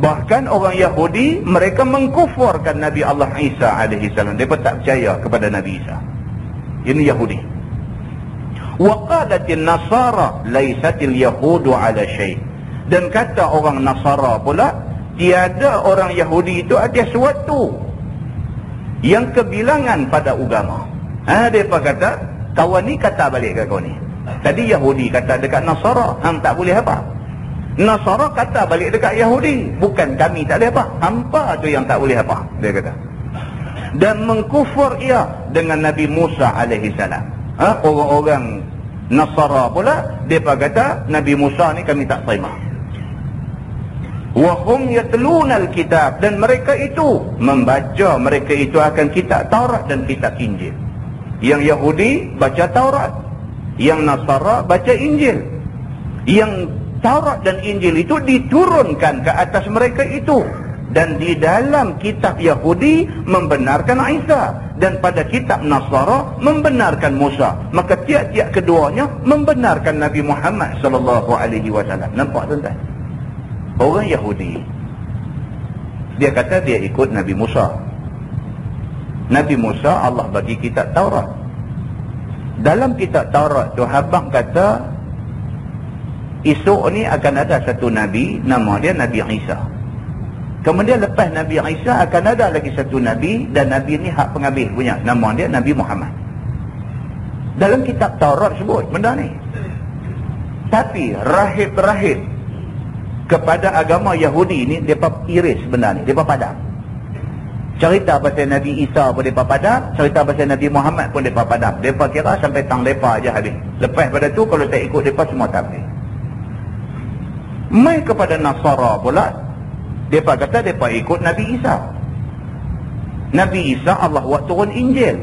Bahkan orang Yahudi, mereka mengkufurkan Nabi Allah Isa alaihi salam. Mereka tak percaya kepada Nabi Isa. Ini Yahudi. Wa qalatin nasara laisatil yahudu ala syai'. Dan kata orang Nasara pula, tiada orang Yahudi itu ada sesuatu yang kebilangan pada agama. Mereka kata, kawan ni kata balik ke kau ni. Tadi Yahudi kata dekat Nasara, hang tak boleh apa. Nasara kata balik dekat Yahudi, bukan kami tak boleh apa, hampa tu yang tak boleh apa, dia kata. Dan mengkufur ia dengan Nabi Musa alaihi salam. Orang-orang Nasara pula, mereka kata Nabi Musa ni kami tak terima. Wahum yatlunal kitab, dan mereka itu membaca, mereka itu akan kitab Taurat dan kitab Injil. Yang Yahudi baca Taurat, yang Nasara baca Injil. Yang Taurat dan Injil itu diturunkan ke atas mereka itu, dan di dalam kitab Yahudi membenarkan Isa, dan pada kitab Nasara membenarkan Musa. Maka tiap-tiap keduanya membenarkan Nabi Muhammad sallallahu alaihi wasallam. Nampak tuan-tuan? Orang Yahudi, dia kata dia ikut Nabi Musa. Nabi Musa Allah bagi kitab Taurat. Dalam kitab Taurat tu habang kata esok ni akan ada satu Nabi, nama dia Nabi Isa. Kemudian lepas Nabi Isa akan ada lagi satu Nabi, dan Nabi ni hak pengambil punya, nama dia Nabi Muhammad. Dalam kitab Taurat sebut benda ni. Tapi rahib-rahib kepada agama Yahudi ni, mereka iris benda ni, mereka padam. Cerita pasal Nabi Isa pun mereka padam, cerita pasal Nabi Muhammad pun mereka padam. Mereka kira sampai tang mereka aja habis. Lepas pada tu kalau tak ikut mereka semua tak habis. Mai kepada Nasara pula, mereka kata mereka ikut Nabi Isa. Nabi Isa Allah buat turun Injil.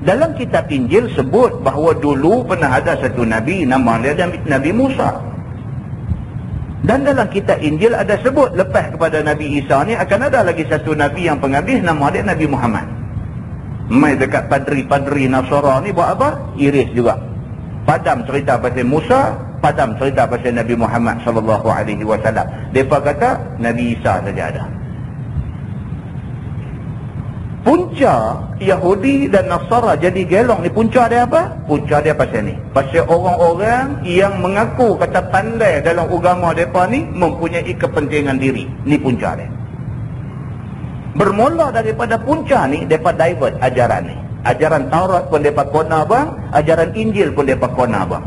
Dalam kitab Injil sebut bahawa dulu pernah ada satu Nabi, nama dia Nabi Musa. Dan dalam kitab Injil ada sebut lepas kepada Nabi Isa ni akan ada lagi satu Nabi yang penghabis, nama dia Nabi Muhammad. Mai dekat padri-padri Nasara ni buat apa? Iris juga. Padam cerita pasal Musa, padam cerita pasal Nabi Muhammad sallallahu alaihi wasallam. Depa kata Nabi Isa saja ada. Punca Yahudi dan Nasara jadi gelong ni, punca dia apa? Punca dia pasal ni. Pasal orang-orang yang mengaku kata pandai dalam agama mereka ni mempunyai kepentingan diri. Ni punca dia. Bermula daripada punca ni, mereka divert ajaran ni. Ajaran Taurat pun mereka kona bang, ajaran Injil pun mereka kona bang.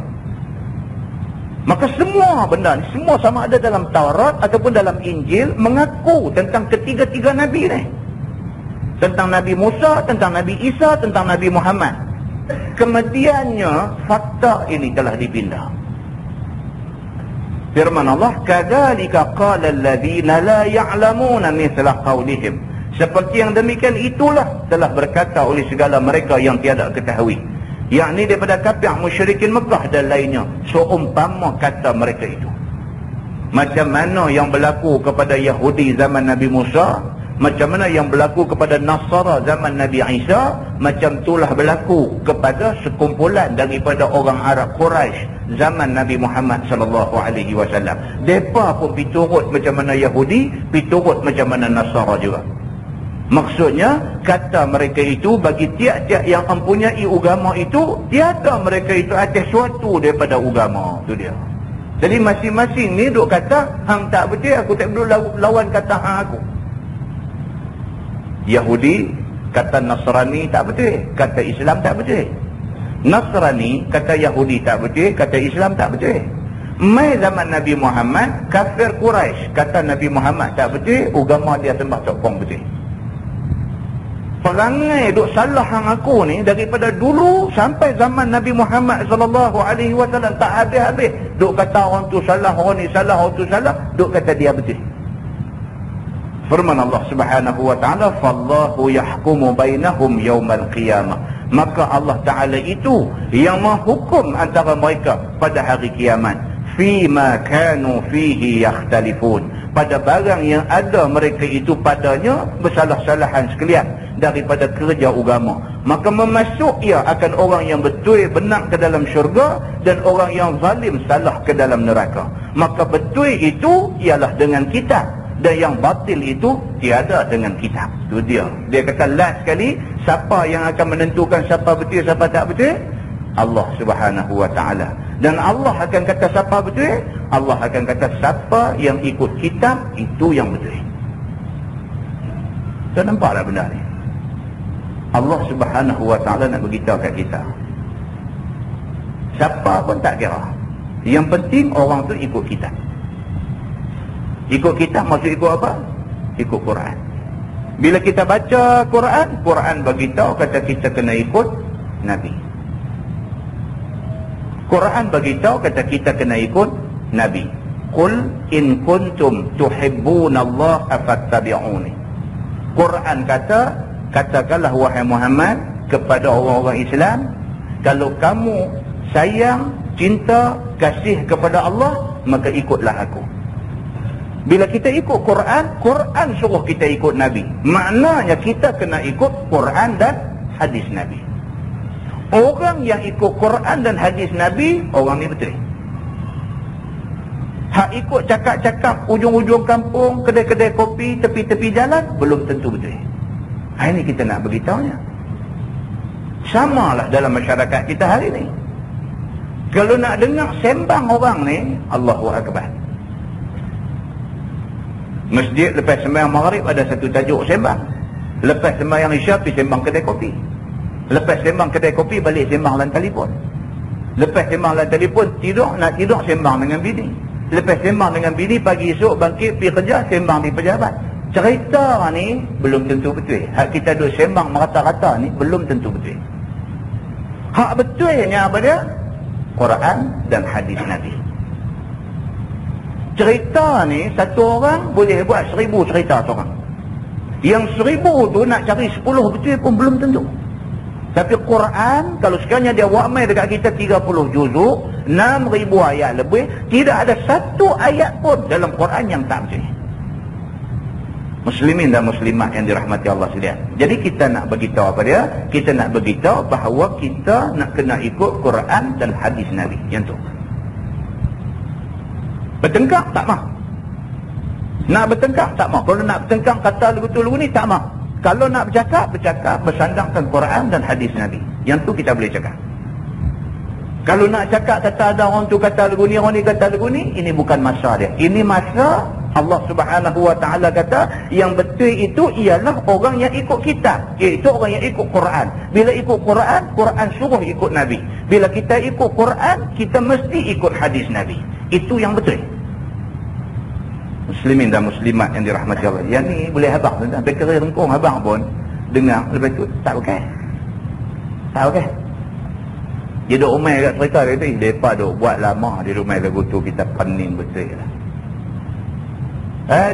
Maka semua benda ni, semua sama ada dalam Taurat ataupun dalam Injil, mengaku tentang ketiga-tiga Nabi ni. Tentang Nabi Musa, tentang Nabi Isa, tentang Nabi Muhammad. Kemudiannya fakta ini telah dipindah. Firman Allah, kadzalika qala alladziina la ya'lamuuna mithla qaulihim. Seperti yang demikian itulah telah berkata oleh segala mereka yang tiada ketahui. Yakni daripada kafir musyrikin Mekah dan lainnya, seumpama kata mereka itu. Macam mana yang berlaku kepada Yahudi zaman Nabi Musa, macam mana yang berlaku kepada Nasara zaman Nabi Isa, macam itulah berlaku kepada sekumpulan daripada orang Arab Quraisy zaman Nabi Muhammad sallallahu alaihi wasallam. Depa pun piturut macam mana Yahudi, piturut macam mana Nasara juga. Maksudnya kata mereka itu bagi tiap-tiap yang mempunyai agama itu, tiada mereka itu ada sesuatu daripada agama. Itu dia. Jadi masing-masing ni duk kata hang tak betul, aku tak perlu lawan kata hang aku. Yahudi kata Nasrani tak betul, kata Islam tak betul. Nasrani kata Yahudi tak betul, kata Islam tak betul. Mai zaman Nabi Muhammad, kafir Quraisy kata Nabi Muhammad tak betul, agama dia sembah sokong betul. Perangai duk salah hang aku ni daripada dulu sampai zaman Nabi Muhammad sallallahu alaihi wasallam tak habis-habis. Duk kata orang tu salah, orang ni salah, orang tu salah, duk kata dia betul. Firman Allah Subhanahu wa taala, "Fallahu yahkumu bainahum yaumal qiyamah." Maka Allah Taala itu yang menghukum antara mereka pada hari kiamat. Fima kanu fihi yakhtalifun, pada barang yang ada mereka itu padanya bersalah-salahan sekalian daripada kerja agama. Maka memasuk ia akan orang yang betul benar ke dalam syurga dan orang yang zalim salah ke dalam neraka. Maka betul itu ialah dengan kitab dan yang batil itu tiada dengan kitab. Itu dia. Dia kata last sekali, siapa yang akan menentukan siapa betul siapa tak betul? Allah Subhanahu wa taala. Dan Allah akan kata siapa betul? Allah akan kata siapa yang ikut kitab itu yang betul. Kita nampak tak benda ni? Allah Subhanahu wa taala nak beritahu kat kita. Siapa pun tak kira. Yang penting orang tu ikut kitab. Ikut kitab maksud ikut apa? Ikut Quran. Bila kita baca Quran, Quran beritahu kata kita kena ikut Nabi. Quran beritahu kata kita kena ikut Nabi. Qul in kuntum tuhibbunallaha fattabi'uni. Quran kata, katakanlah wahai Muhammad kepada orang-orang Islam, kalau kamu sayang, cinta, kasih kepada Allah, maka ikutlah aku. Bila kita ikut Quran, Quran suruh kita ikut Nabi. Maknanya kita kena ikut Quran dan hadis Nabi. Orang yang ikut Quran dan hadis Nabi, orang ni betul. Hak ikut cakap-cakap ujung-ujung kampung, kedai-kedai kopi, tepi-tepi jalan, belum tentu betul. Ini kita nak beritahunya. Samalah dalam masyarakat kita hari ni. Kalau nak dengar sembang orang ni, Allahu Akbar. Masjid lepas sembahyang maghrib ada satu tajuk sembang. Lepas sembahyang isya pergi sembang kedai kopi. Lepas sembang kedai kopi balik sembang dalam telefon. Lepas sembang dalam telefon nak tidur sembang dengan bini. Lepas sembang dengan bini pagi esok bangkit pergi kerja sembang di pejabat. Cerita ni belum tentu betul. Hak kita duk sembang merata-rata ni belum tentu betul. Hak betulnya apa dia? Quran dan hadis Nabi. Cerita ni satu orang boleh buat 1000 cerita seorang. Yang 1000 tu nak cari 10 betul pun belum tentu. Tapi Quran kalau sekiranya dia wakmai dekat kita 30 juzuk, 6000 ayat lebih, tidak ada satu ayat pun dalam Quran yang tak betul. Muslimin dan muslimat yang dirahmati Allah sekalian. Jadi kita nak beritahu apa dia? Kita nak beritahu bahawa kita nak kena ikut Quran dan hadis Nabi. Yang tu. Bertengkar tak mah. Nak bertengkar tak mah. Kalau nak bertengkar kata lagu ni tak mah. Kalau nak bercakap bersandangkan Quran dan hadis Nabi. Yang tu kita boleh cakap. Kalau nak cakap kata ada orang tu kata lagu ni, orang ni kata lagu ni, ini bukan masa dia. Ini masa Allah Subhanahu wa taala kata yang betul itu ialah orang yang ikut kitab, iaitu orang yang ikut Quran. Bila ikut Quran, Quran suruh ikut Nabi. Bila kita ikut Quran, kita mesti ikut hadis Nabi. Itu yang betul. Muslimin dan muslimat yang dirahmati Allah. Yang ni boleh abang tentang perkara rengkong abang pun dengar lepas tu tak okey. Tak okey. Dia duk umai kat cerita dia tu, depa duk buat lama di rumah lagu tu kita pening betul lah.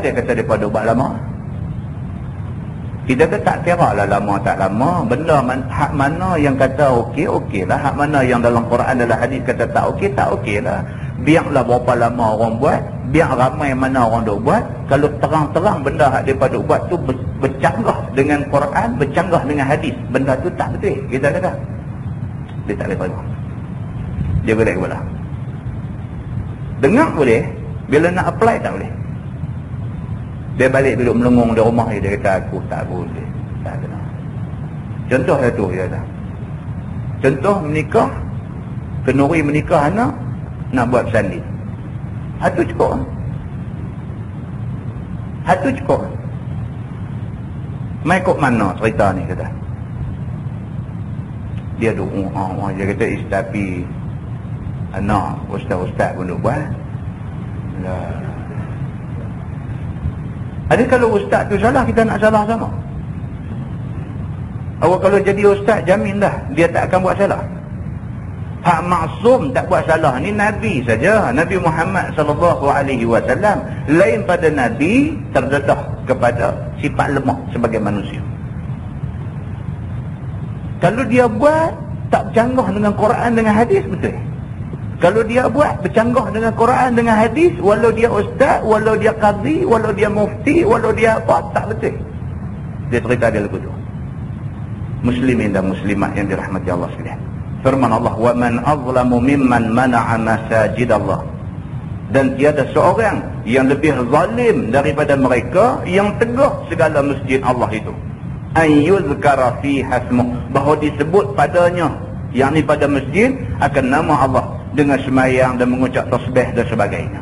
Dia kata depa duk buat lama. Kita tak kira lah lama tak lama. Benda hak mana yang kata okey lah. Hak mana yang dalam Quran dalam hadis kata tak okey lah. Biarlah berapa lama orang buat, biar ramai mana orang duk buat. Kalau terang-terang benda hak depa duk buat tu bercanggah dengan Quran, bercanggah dengan hadis, benda tu tak betul. Kita kata dia tak boleh terima. Dia boleh kepala. Dengar boleh, bila nak apply tak boleh. Dia balik duduk melengung di rumah dia kata aku tak boleh. Tak kena. Contoh satu dia kata. Contoh menikah, kenuri menikah anak nak buat sanding. Hatu cukup. Hatu cukup. Mai kok mana cerita ni kata. Dia duk dia kata tapi anak ustaz-ustaz pun duk buat. Ada kalau ustaz tu salah, kita nak salah sama? Awak kalau jadi ustaz, jamin dah dia tak akan buat salah. Hak maksum tak buat salah ni Nabi saja. Nabi Muhammad SAW. Lain pada Nabi terdedah kepada sifat lemah sebagai manusia. Kalau dia buat tak bercanggah dengan Quran dengan hadis, betul. Kalau dia buat bercanggah dengan Quran dengan hadis, walau dia ustaz, walau dia qadhi, walau dia mufti, walau dia apa, tak betul. Dia cerita dia lagu tu. Muslimin dan muslimat yang dirahmati Allah sekalian. Firman Allah, wa man azlamu mimman mana'a masajid Allah. Dan tiada seorang yang lebih zalim daripada mereka yang tegah segala masjid Allah itu. An yuzkara fi hasmuh, bahawa disebut padanya, yakni pada masjid, akan nama Allah dengan semayang dan mengucap tasbih dan sebagainya.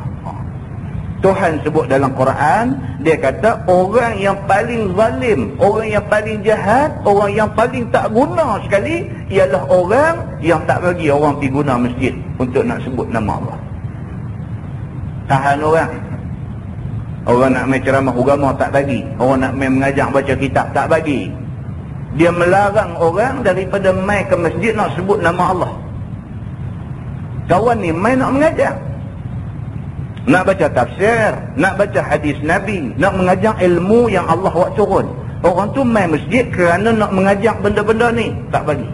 Tuhan sebut dalam Quran, dia kata orang yang paling zalim, orang yang paling jahat, orang yang paling tak guna sekali ialah orang yang tak bagi orang pergi guna masjid untuk nak sebut nama Allah. Tahan orang. Orang nak main ceramah agama tak bagi, orang nak main mengajar baca kitab tak bagi. Dia melarang orang daripada main ke masjid nak sebut nama Allah. Kawan ni main nak mengajar, nak baca tafsir, nak baca hadis Nabi, nak mengajar ilmu yang Allah buat turun. Orang tu main masjid kerana nak mengajar benda-benda ni, tak bagi.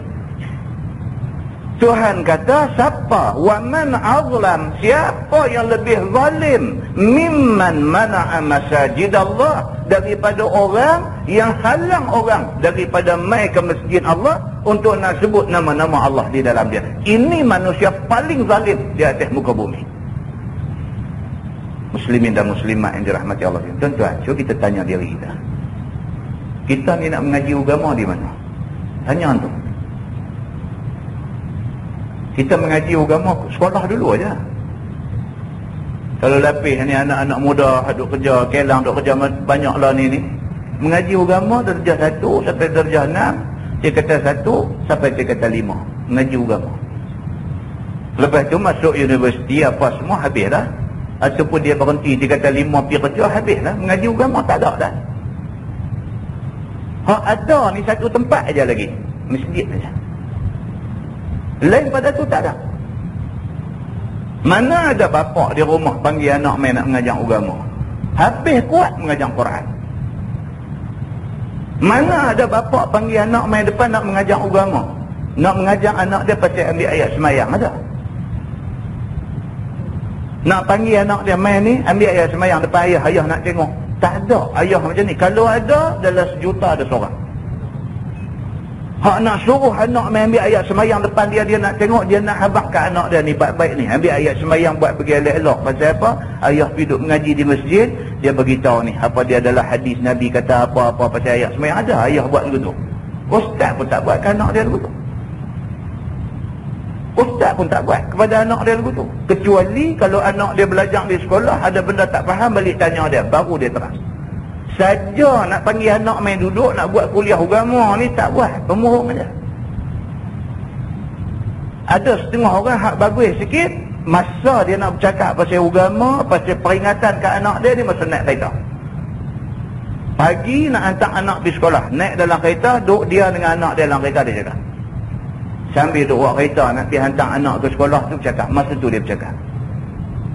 Tuhan kata, siapa? Wa man azlam, siapa yang lebih zalim mimman mana'a masajid Allah, daripada orang yang halang orang daripada mai ke masjid Allah untuk nak sebut nama-nama Allah di dalam dia. Ini manusia paling zalim di atas muka bumi. Muslimin dan muslimat yang dirahmati Allah. Tuan-tuan, cuba kita tanya diri kita. Kita ni nak mengaji agama di mana? Tanya antum. Kita mengaji agama sekolah dulu aja. Kalau lapis ni anak-anak muda duk kerja, kelang duk kerja banyaklah ni. Mengaji agama darjah 1 sampai darjah 6, tingkatan 1 sampai tingkatan 5. Mengaji agama. Lepas tu masuk universiti apa semua habis dah. Ataupun dia berhenti tingkatan 5 pergi kerja, habis dah. Mengaji agama tak ada dah. Hak ada ni satu tempat aja lagi, masjid saja. Lain pada tu tak ada. Mana ada bapak di rumah panggil anak main nak mengajar agama, habis kuat mengajar Quran. Mana ada bapak panggil anak main depan nak mengajar agama, nak mengajar anak dia pasal ambil ayat semayang, ada? Nak panggil anak dia main ni ambil ayat semayang depan ayah, ayah nak tengok, tak ada ayah macam ni. Kalau ada, dalam 1 juta ada seorang. Hak nak suruh anak main ambil ayat semayang depan dia, dia nak tengok, dia nak habakkan anak dia ni baik-baik ni, ambil ayat semayang buat pergi elok-elok. Pasal apa? Ayah duduk mengaji di masjid, dia beritahu ni apa dia adalah hadis Nabi kata apa-apa pasal ayat semayang, ada ayah buat begitu. Ustaz pun tak buat ke anak dia begitu. Ustaz pun tak buat kepada anak dia begitu. Kecuali kalau anak dia belajar di sekolah, ada benda tak faham, balik tanya dia, baru dia terang. Saja nak panggil anak main duduk nak buat kuliah agama ni tak buat, pemurung aja. Ada setengah orang hak bagus sikit, masa dia nak bercakap pasal agama, pasal peringatan ke anak dia, dia masa naik kereta. Pagi nak hantar anak pergi sekolah, naik dalam kereta, duduk dia dengan anak dia dalam kereta, dia cakap. Sambil duduk buat kereta nak pergi hantar anak ke sekolah tu bercakap. Masa tu dia bercakap,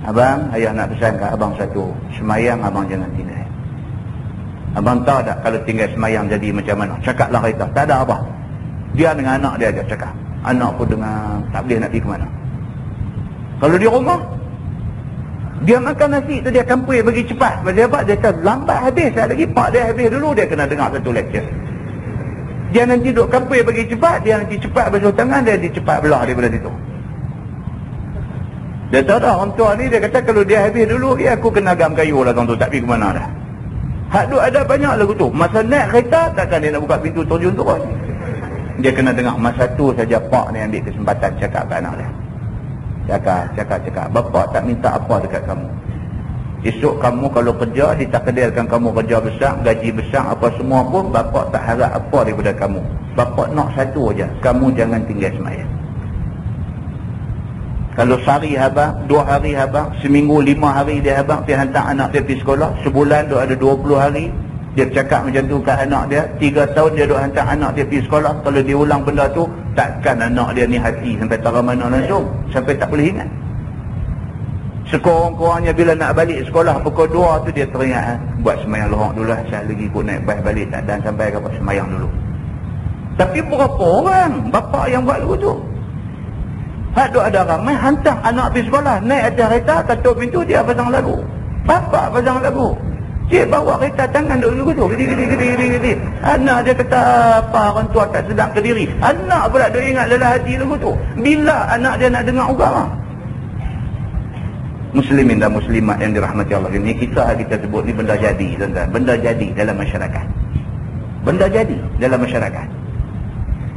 abang, ayah nak pesan kat abang satu, semayang abang jangan tinggal. Abang tahu tak kalau tinggal semayang jadi macam mana? Cakaplah kereta, tak ada apa. Dia dengan anak dia aja cakap. Anak pun dengar, tak boleh nak pergi ke mana. Kalau di rumah, dia makan nasi tu dia kampui bagi cepat. Pasal apa? Dia kata lambat habis lagi. Pak dia habis dulu, dia kena dengar satu lecture. Dia nanti duduk kampui bagi cepat, dia nanti cepat basuh tangan, dia nanti cepat belah daripada situ. Dia tahu dah, orang tua ni dia kata kalau dia habis dulu, ya aku kena agam kayu lah tuan tu, tak pergi ke mana dah. Hak duk ada banyak lagu tu. Masa naik kereta, takkan dia nak buka pintu terjun tu kan. Dia kena dengar masa tu saja pak ni ambil kesempatan cakap ke anak dia. Cakap. Bapak tak minta apa dekat kamu. Esok kamu kalau kerja, ditakdirkan kamu kerja besar, gaji besar, apa semua pun, bapak tak harap apa daripada kamu. Bapak nak satu aja, kamu jangan tinggal semayang. Kalau sehari habang, 2 hari habang, seminggu 5 hari dia habang, dia hantar anak dia pergi sekolah, sebulan dia ada 20 hari, dia cakap macam tu kat anak dia, 3 tahun dia duk hantar anak dia pergi sekolah, kalau dia ulang benda tu, takkan anak dia ni hati sampai taruh mana langsung, sampai tak boleh ingat. Sekurang-kurangnya bila nak balik sekolah pukul 2 tu dia teringat, buat semayang lohak dulu lah, saya lagi ikut naik bas balik, tak dan sampai kapal semayang dulu. Tapi berapa orang bapak yang buat begitu? Ada ramai hantar anak pergi sekolah, naik atas kereta, ketuk pintu, dia pasang lagu. Bapak pasang lagu. Cik bawa kereta tangan dulu tu, gede. Anak dia kata apa, orang tua tak sedang ke diri. Anak pula dia ingat dalam hati lagu tu. Bila anak dia nak dengar agama? Muslimin dan muslimat yang dirahmati Allah, ini kita sebut ni benda jadi, tuan-tuan. Benda jadi dalam masyarakat. Benda jadi dalam masyarakat.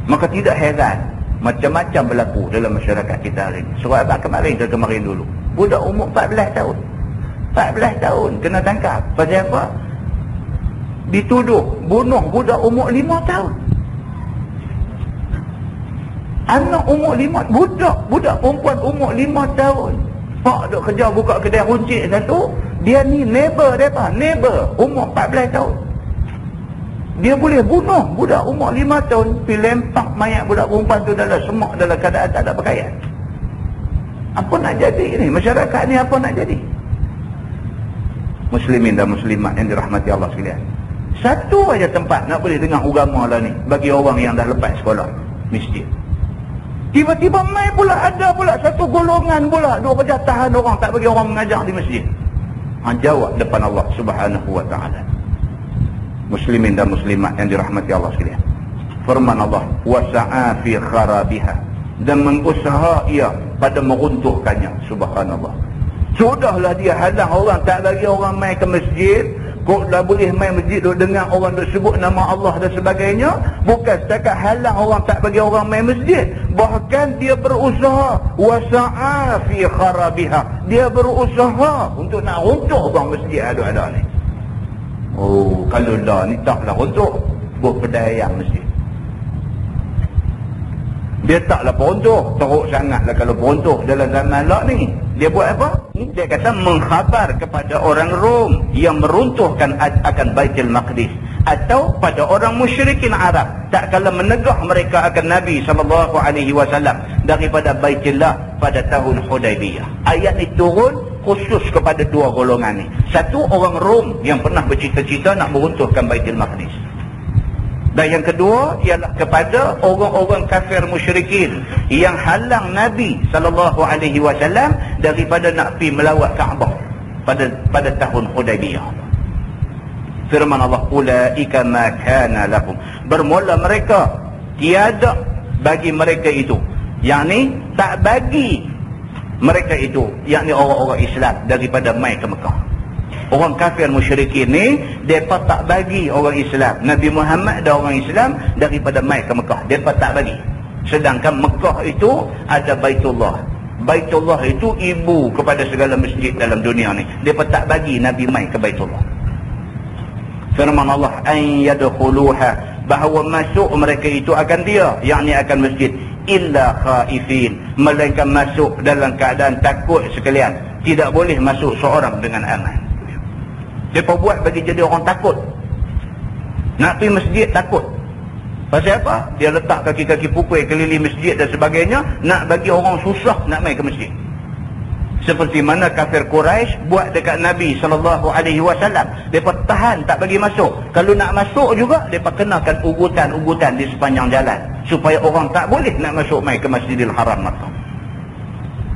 Maka tidak heran macam-macam berlaku dalam masyarakat kita hari ini. Surat abang kemarin dulu, budak umur 14 tahun 14 tahun kena tangkap. Pasal apa? Dituduh bunuh budak umur 5 tahun. Anak umur 5, budak perempuan umur 5 tahun. Pak duk kerja buka kedai runcit satu, dia ni neighbor umur 14 tahun. Dia boleh bunuh budak umur 5 tahun, pergi lempak mayat budak perempuan tu dalam semak, dalam keadaan tak ada pakaian. Apa nak jadi ni? Masyarakat ni apa nak jadi? Muslimin dan muslimat yang dirahmati Allah sekalian. Satu aja tempat nak boleh dengar agama lah ni bagi orang yang dah lepas sekolah, masjid. Tiba-tiba mai pula ada pula satu golongan pula duk kerja tahan orang, tak bagi orang mengajar di masjid. Jawab depan Allah Subhanahu wa taala. Muslimin dan muslimat yang dirahmati Allah sekalian. Firman Allah, wasa'a fi kharabiha, dan mengusaha ia pada meruntuhkannya. Subhanallah. Sudahlah dia halang orang, tak bagi orang mai ke masjid. Kok dah boleh mai masjid duk dengar orang duk sebut nama Allah dan sebagainya. Bukan setakat halang orang, tak bagi orang mai masjid, bahkan dia berusaha wasa'a fi kharabiha, dia berusaha untuk nak runtuh orang masjid ada ni. Oh, kalau dah ni taklah runtuh, buat pedayang masjid. Dia taklah peruntuh, teruk sangatlah kalau peruntuh dalam zaman lah ni. Dia buat apa? Dia kata mengkhabar kepada orang Rom yang meruntuhkan akan Baitul Maqdis, atau pada orang musyrikin Arab tak kala menegah mereka akan Nabi SAW daripada Baitullah pada tahun Hudaybiyah. Ayat ini turun khusus kepada 2 golongan ni. Satu, orang Rom yang pernah bercita-cita nak meruntuhkan Baitul Maqdis. Dan yang kedua ialah kepada orang-orang kafir musyrikin yang halang Nabi SAW daripada nak pergi melawat Kaabah pada tahun Hudaybiyah. Firman Allah, ulaika ma kana lahum, bermula mereka tiada bagi mereka itu, yakni tak bagi mereka itu, yakni orang-orang Islam daripada mai ke Mekah. Orang kafir musyrikin ni, mereka tak bagi orang Islam, Nabi Muhammad dan orang Islam daripada mai ke Mekah. Mereka tak bagi. Sedangkan Mekah itu ada Baitullah. Baitullah itu ibu kepada segala masjid dalam dunia ni. Mereka tak bagi Nabi mai ke Baitullah. Firman Allah, an yadkhuluha, bahawa masuk mereka itu akan dia, yakni akan masjid, illa khaifin, melainkan masuk dalam keadaan takut sekalian. Tidak boleh masuk seorang dengan aman. Mereka buat bagi jadi orang takut. Nak pergi masjid takut. Pasal apa? Dia letak kaki-kaki pukul keliling masjid dan sebagainya, nak bagi orang susah nak main ke masjid. Seperti mana kafir Quraisy buat dekat Nabi SAW. Mereka tahan tak bagi masuk. Kalau nak masuk juga, mereka kenakan ugutan-ugutan di sepanjang jalan, supaya orang tak boleh nak masuk main ke Masjidil Haram.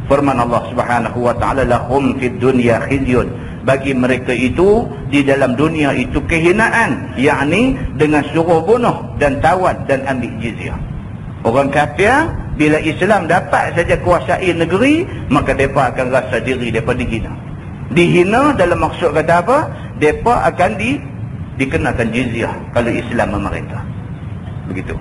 Firman Allah Subhanahu wa ta'ala, lahum fid dunya khizyun, bagi mereka itu di dalam dunia itu kehinaan, yakni dengan suruh bunuh dan tawan dan ambil jizyah. Orang kafir bila Islam dapat saja kuasai negeri, maka mereka akan rasa diri mereka dihina. Dihina dalam maksud kata apa? Mereka akan dikenakan jizyah kalau Islam memerintah. Begitu.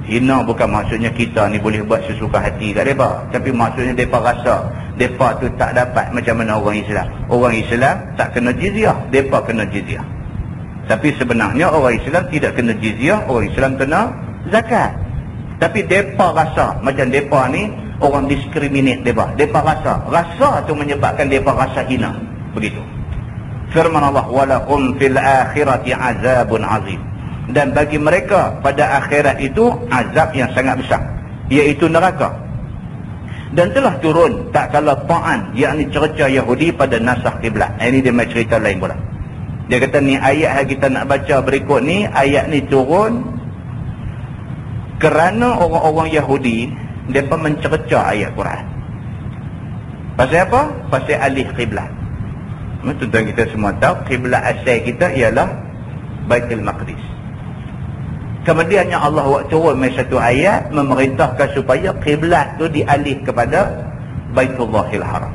Hina bukan maksudnya kita ni boleh buat sesuka hati kat mereka, tapi maksudnya mereka rasa mereka tu tak dapat macam mana orang Islam. Orang Islam tak kena jizyah, mereka kena jizyah. Tapi sebenarnya orang Islam tidak kena jizyah, orang Islam kena zakat. Tapi mereka rasa macam mereka ni orang diskriminate mereka. Mereka rasa tu menyebabkan mereka rasa hina. Begitu. Firman Allah, walahum fil akhirati azabun azim. Dan bagi mereka pada akhirat itu azab yang sangat besar, iaitu neraka. Dan telah turun tak kala ta'an, yakni cerca Yahudi pada nasakh kiblat. Ini dia main cerita lain pula. Dia kata ni ayat yang kita nak baca berikut ni, ayat ni turun kerana orang-orang Yahudi mereka mencerca ayat Quran. Pasal apa? Pasal alih kiblat. Tuan-tuan kita semua tahu kiblat asal kita ialah Baitul Maqdis. Kemudiannya Allah buat turun mai satu ayat memerintahkan supaya kiblat tu dialih kepada Baitullahil Haram.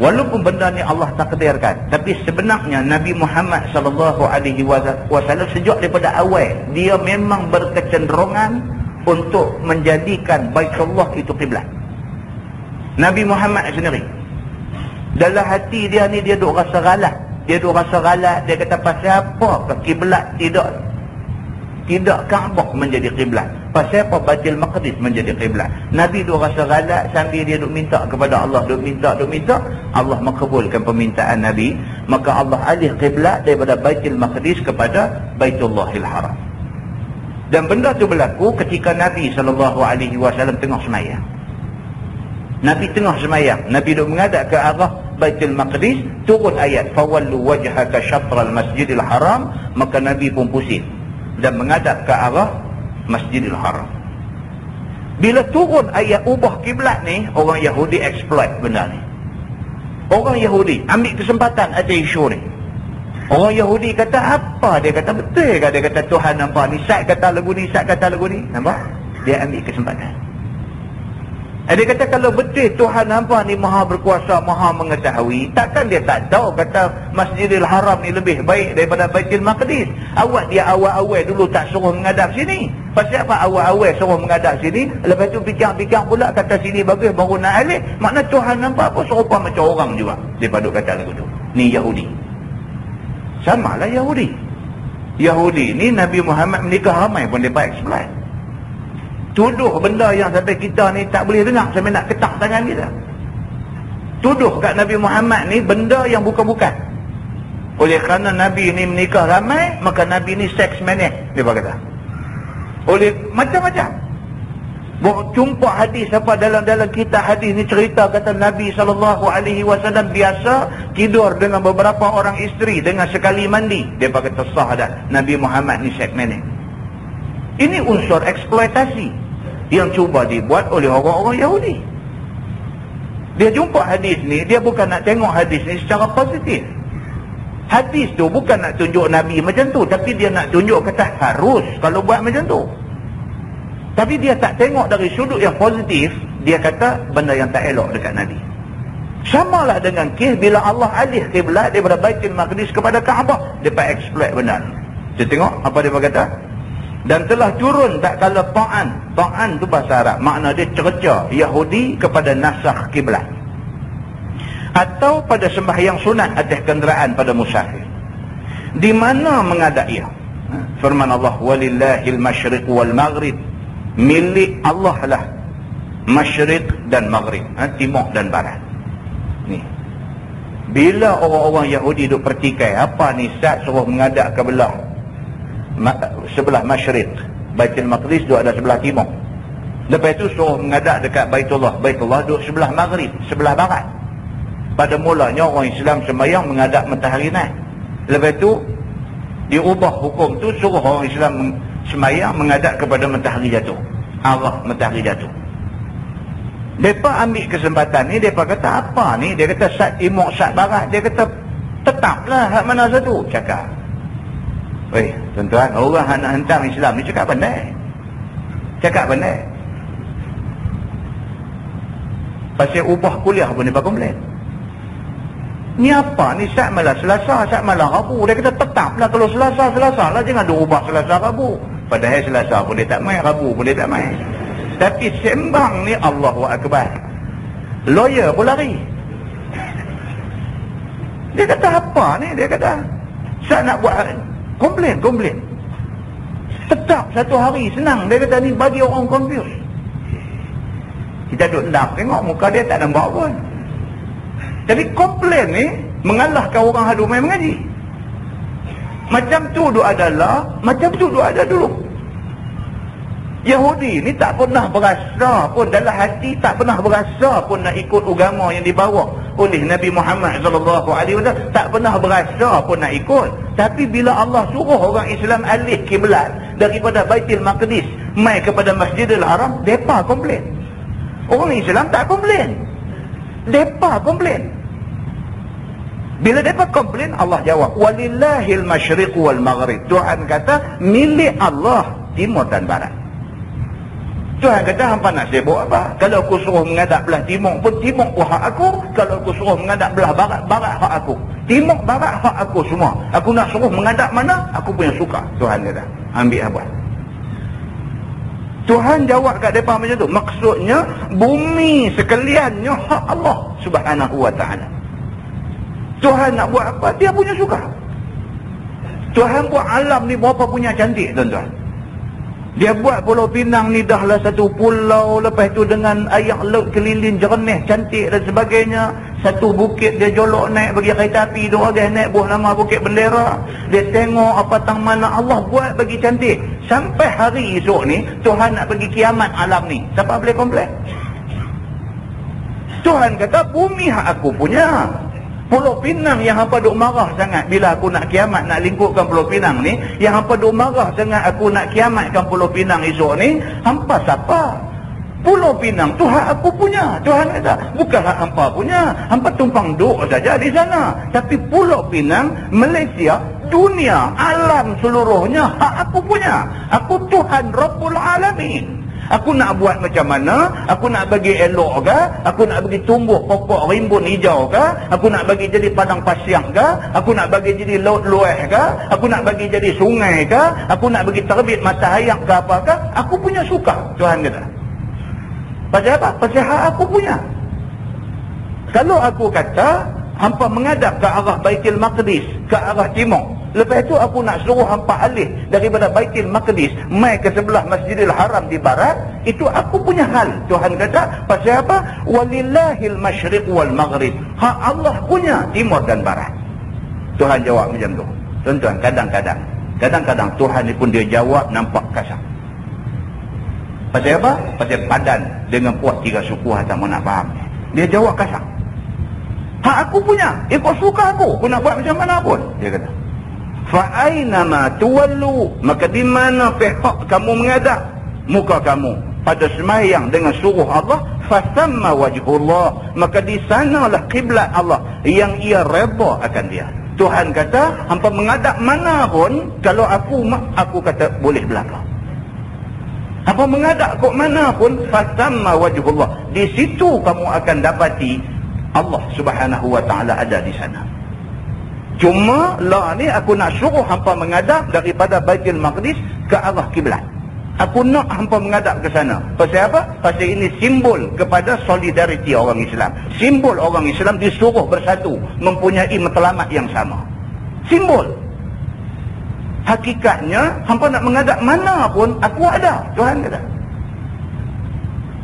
Walaupun benda ni Allah takdirkan, tapi sebenarnya Nabi Muhammad sallallahu alaihi wasallam sejak daripada awal dia memang berkecenderungan untuk menjadikan Baitullah itu kiblat. Nabi Muhammad sendiri dalam hati dia ni dia duk rasa galah. Dia kata pasal apa kiblat tidak Kaabah menjadi kiblat, pasal apa Baitul Maqdis menjadi kiblat. Nabi duk rasa galak sambil dia duk minta kepada Allah, duk minta. Allah makbulkan permintaan Nabi, maka Allah alih kiblat daripada Baitul Maqdis kepada Baitullahil Haram. Dan benda tu berlaku ketika Nabi SAW tengah semayang. Nabi tengah semayang, Nabi duk menghadap ke arah Baitul Maqdis, turun ayat fawallu wajhaka syatral masjidil haram, maka Nabi pun pusing dan menghadap ke arah Masjidil Haram. Bila turun ayat ubah kiblat ni, orang Yahudi exploit benda ni. Orang Yahudi ambil kesempatan atas isu ni. Orang Yahudi kata apa? Dia kata betul ke? Dia kata Tuhan nampak ni, Sat kata lagu ni, nampak? Dia ambil kesempatan. Dia kata kalau betul Tuhan nampak ni maha berkuasa, maha mengetahui, takkan dia tak tahu kata Masjidil Haram ni lebih baik daripada Baitul Maqdis. Awak dia awal-awal dulu tak suruh menghadap sini. Pasal apa awal-awal suruh menghadap sini, lepas tu pikir-pikir pula kata sini bagus baru nak alih. Makna Tuhan nampak apa serupa macam orang juga. Dia paduk kata lagu tu. Ni Yahudi. Samalah Yahudi. Yahudi ni Nabi Muhammad menikah ramai pun mereka exploit. Tuduh benda yang sampai kita ni tak boleh dengar, sampai nak ketak tangan kita. Tuduh kat Nabi Muhammad ni benda yang bukan-bukan. Oleh kerana Nabi ni menikah ramai, maka Nabi ni seks manis, dia kata. Oleh macam-macam. Jumpa hadis apa dalam kitab hadis ni cerita kata Nabi SAW biasa tidur dengan beberapa orang isteri dengan sekali mandi. Dia kata sah dah. Nabi Muhammad ni seks manis. Ini unsur eksploitasi yang cuba dibuat oleh orang-orang Yahudi. Dia jumpa hadis ni, dia bukan nak tengok hadis ni secara positif. Hadis tu bukan nak tunjuk Nabi macam tu, tapi dia nak tunjuk kata harus kalau buat macam tu. Tapi dia tak tengok dari sudut yang positif, dia kata benda yang tak elok dekat Nabi. Samalah dengan kes bila Allah alih kiblat daripada Baitul Maqdis kepada Kaabah, dia pak exploit benda ni. Kita tengok apa dia berkata. Dan telah turun tak kala ta'an tu bahasa Arab, makna dia cerca Yahudi kepada nasakh kiblat atau pada sembahyang sunat atas kenderaan pada musafir. Di mana menghadap ia? Firman Allah, walillahil masyriq wal maghrib, milik Allah lah masyriq dan maghrib, timur dan barat. Ni bila orang-orang Yahudi duk pertikai, apa ni Sat suruh menghadap ke sebelah masyriq, Baitul Maqdis duduk ada sebelah timur. Lepas itu suruh menghadap dekat Baitullah duduk sebelah maghrib, sebelah barat. Pada mulanya orang Islam sembahyang menghadap matahari naik. Lepas itu diubah hukum tu, suruh orang Islam sembahyang menghadap kepada matahari jatuh, arah matahari jatuh. Mereka ambil kesempatan ni, mereka kata apa ni? Dia kata sat timur, sat barat. Dia kata tetaplah hak mana satu. Cakap, weh tuan-tuan, orang nak hentam Islam ni cakap pandai. Pasal ubah kuliah pun dia komplain. Ni apa ni? Sat malah Selasa, sat malah Rabu. Dia kata tetaplah kalau Selasa lah, jangan dia ubah Selasa Rabu. Padahal Selasa pun dia tak main, Rabu pun dia tak main. Tapi sembang ni Allahu Akbar. Lawyer pun lari. Dia kata apa ni? Dia kata, saya nak buat komplain. Tetap satu hari senang. Dia kata ni bagi orang confuse. Kita duduk nak tengok muka dia tak nampak pun. Jadi komplain ni mengalahkan orang hadu main mengaji. Macam tu ada dulu. Yahudi ni tak pernah berasa pun, dalam hati tak pernah berasa pun nak ikut agama yang dibawa oleh Nabi Muhammad SAW. Tak pernah berasa pun nak ikut. Tapi bila Allah suruh orang Islam alih kiblat daripada Baitul Maqdis mai kepada Masjidil Haram, depa komplain. Orang Islam tak komplain, depa komplain. Bila depa komplain, Allah jawab, walillahil masyriq wal maghrib. Tuhan kata milik Allah timur dan barat. Tuhan kata, hampa nak sibuk apa? Kalau aku suruh menghadap belah timur pun, timur pun hak aku. Kalau aku suruh menghadap belah barat, barat hak aku. Timur, barat hak aku semua. Aku nak suruh menghadap mana, aku punya suka. Tuhan kata, ambil apa? Tuhan jawab kat mereka macam tu. Maksudnya, bumi sekaliannya hak Allah Subhanahu wa ta'ala. Tuhan nak buat apa? Dia punya suka. Tuhan buat alam ni berapa punya cantik, tuan-tuan. Dia buat Pulau Pinang ni dahlah satu pulau, lepas tu dengan air laut keliling jernih, cantik dan sebagainya. Satu bukit dia jolok naik bagi kereta api, dua dia naik buah nama Bukit Bendera. Dia tengok apa tang mana Allah buat bagi cantik. Sampai hari esok ni, Tuhan nak bagi kiamat alam ni. Siapa boleh komplain? Tuhan kata, bumi hak aku punya. Pulau Pinang yang hampa duk marah sangat bila aku nak kiamat, nak lingkupkan Pulau Pinang ni, yang hampa duk marah sangat aku nak kiamatkan Pulau Pinang esok ni, hampa siapa? Pulau Pinang tu hak aku punya. Tuhan kata, bukan hak hampa punya. Hampa tumpang duk saja di sana. Tapi Pulau Pinang, Malaysia, dunia, alam seluruhnya hak aku punya. Aku Tuhan Rabbul Alamin. Aku nak buat macam mana? Aku nak bagi elok ke? Aku nak bagi tumbuh pokok rimbun hijau ke? Aku nak bagi jadi padang pasir ke? Aku nak bagi jadi laut lueh ke? Aku nak bagi jadi sungai ke? Aku nak bagi terbit matahari ke apa ke? Aku punya suka, Tuhan kata. Pasal apa? Pasal hak aku punya. Kalau aku kata hampa menghadap ke arah Baitul Maqdis, ke arah timur, lepas tu aku nak suruh hampa alih daripada Baitul Maqdis mai ke sebelah Masjidil Haram di barat, itu aku punya hal. Tuhan kata, pasal apa? Walillahil masyriq wal maghrib. Hak Allah punya timur dan barat. Tuhan jawab macam tu. Tuan-tuan, kadang-kadang Tuhan ni pun dia jawab nampak kasar. Pasal apa? Pasal padan dengan puas tiga suku tak mau nak faham. Dia jawab kasar. Hak aku punya, ikut suka aku nak buat macam mana pun, dia kata. Fa'ainama tuwallu, maka di mana pihak kamu menghadap muka kamu pada sembahyang dengan suruh Allah, fasamma wajhullah, maka di sanalah kiblat Allah yang ia redha akan dia. Tuhan kata, hampa menghadap mana pun, kalau aku kata boleh belakang. Hampa menghadap kok mana pun, fasamma wajhullah, di situ kamu akan dapati Allah Subhanahu wa ta'ala ada di sana. Cuma lah ni aku nak suruh hampa menghadap daripada Baitul Maqdis ke arah kiblat. Aku nak hampa menghadap ke sana. Pasal apa? Pasal ini simbol kepada solidariti orang Islam. Simbol orang Islam disuruh bersatu, mempunyai matlamat yang sama. Simbol. Hakikatnya hampa nak menghadap mana pun aku ada, Tuhan kata.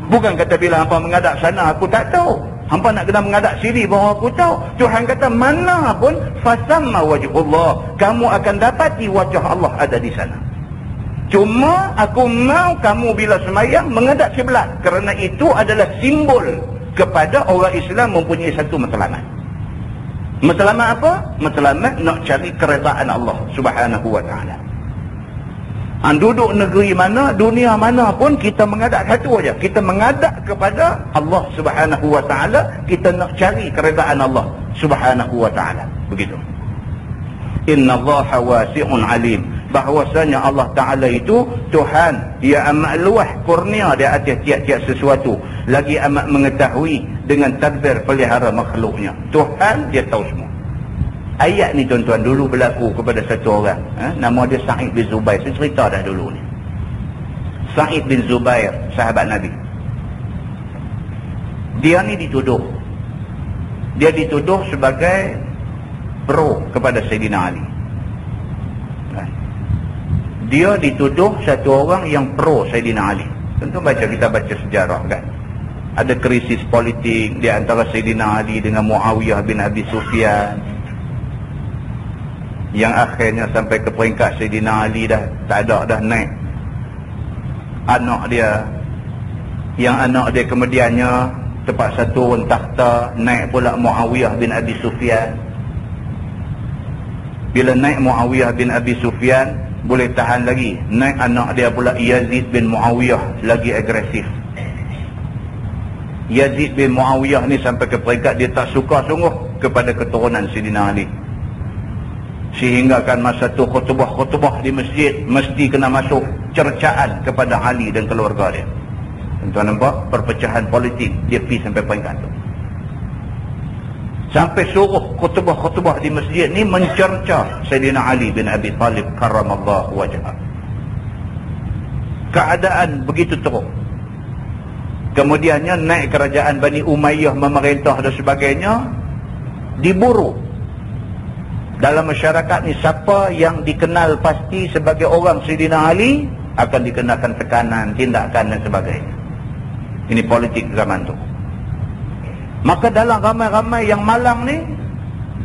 Bukan kata bila hampa menghadap sana aku tak tahu. Hampa nak kena menghadap sini bahawa aku tahu. Tuhan kata mana pun, fasamma wajhullah, kamu akan dapati wajah Allah ada di sana. Cuma aku mau kamu bila semayang menghadap kiblat, kerana itu adalah simbol kepada orang Islam mempunyai satu matlamat. Matlamat apa? Matlamat nak cari keredaan Allah Subhanahu wa ta'ala. Duduk negeri mana, dunia mana pun, kita menghadap satu aja. Kita menghadap kepada Allah Subhanahu wa ta'ala. Kita nak cari keredaan Allah Subhanahu wa ta'ala. Begitu. Inna Allaha wasi'un alim. Bahawasanya Allah Ta'ala itu Tuhan, dia amat luas kurnia di atas tiap-tiap sesuatu. Lagi amat mengetahui dengan tadbir pelihara makhluknya. Tuhan, dia tahu semua. Ayat ni tuan-tuan dulu berlaku kepada satu orang, nama dia Sa'id bin Zubair. Saya cerita dah dulu ni. Sa'id bin Zubair, sahabat Nabi. Dia ni dituduh. Dia dituduh sebagai pro kepada Sayyidina Ali. Dia dituduh satu orang yang pro Sayyidina Ali. Tentu kita baca sejarah kan. Ada krisis politik di antara Sayyidina Ali dengan Muawiyah bin Abi Sufyan. Yang akhirnya sampai ke peringkat Sayyidina Ali dah tak ada dah naik anak dia. Yang anak dia kemudiannya terpaksa turun takhta, naik pula Muawiyah bin Abi Sufyan. Bila naik Muawiyah bin Abi Sufyan, boleh tahan lagi, naik anak dia pula Yazid bin Muawiyah, lagi agresif. Yazid bin Muawiyah ni sampai ke peringkat dia tak suka sungguh kepada keturunan Sayyidina Ali. Sehingga kan masa tu khutbah-khutbah di masjid mesti kena masuk cercaan kepada Ali dan keluarga dia. Tuan nampak perpecahan politik dia pergi sampai peringkat tu. Sampai suruh khutbah-khutbah di masjid ni mencerca Sayyidina Ali bin Abi Talib karramallahu wajhah. Keadaan begitu teruk. Kemudiannya naik kerajaan Bani Umayyah memerintah dan sebagainya, diburu. Dalam masyarakat ni siapa yang dikenal pasti sebagai orang Sayyidina Ali akan dikenakan tekanan, tindakan dan sebagainya. Ini politik zaman tu. Maka dalam ramai-ramai yang malang ni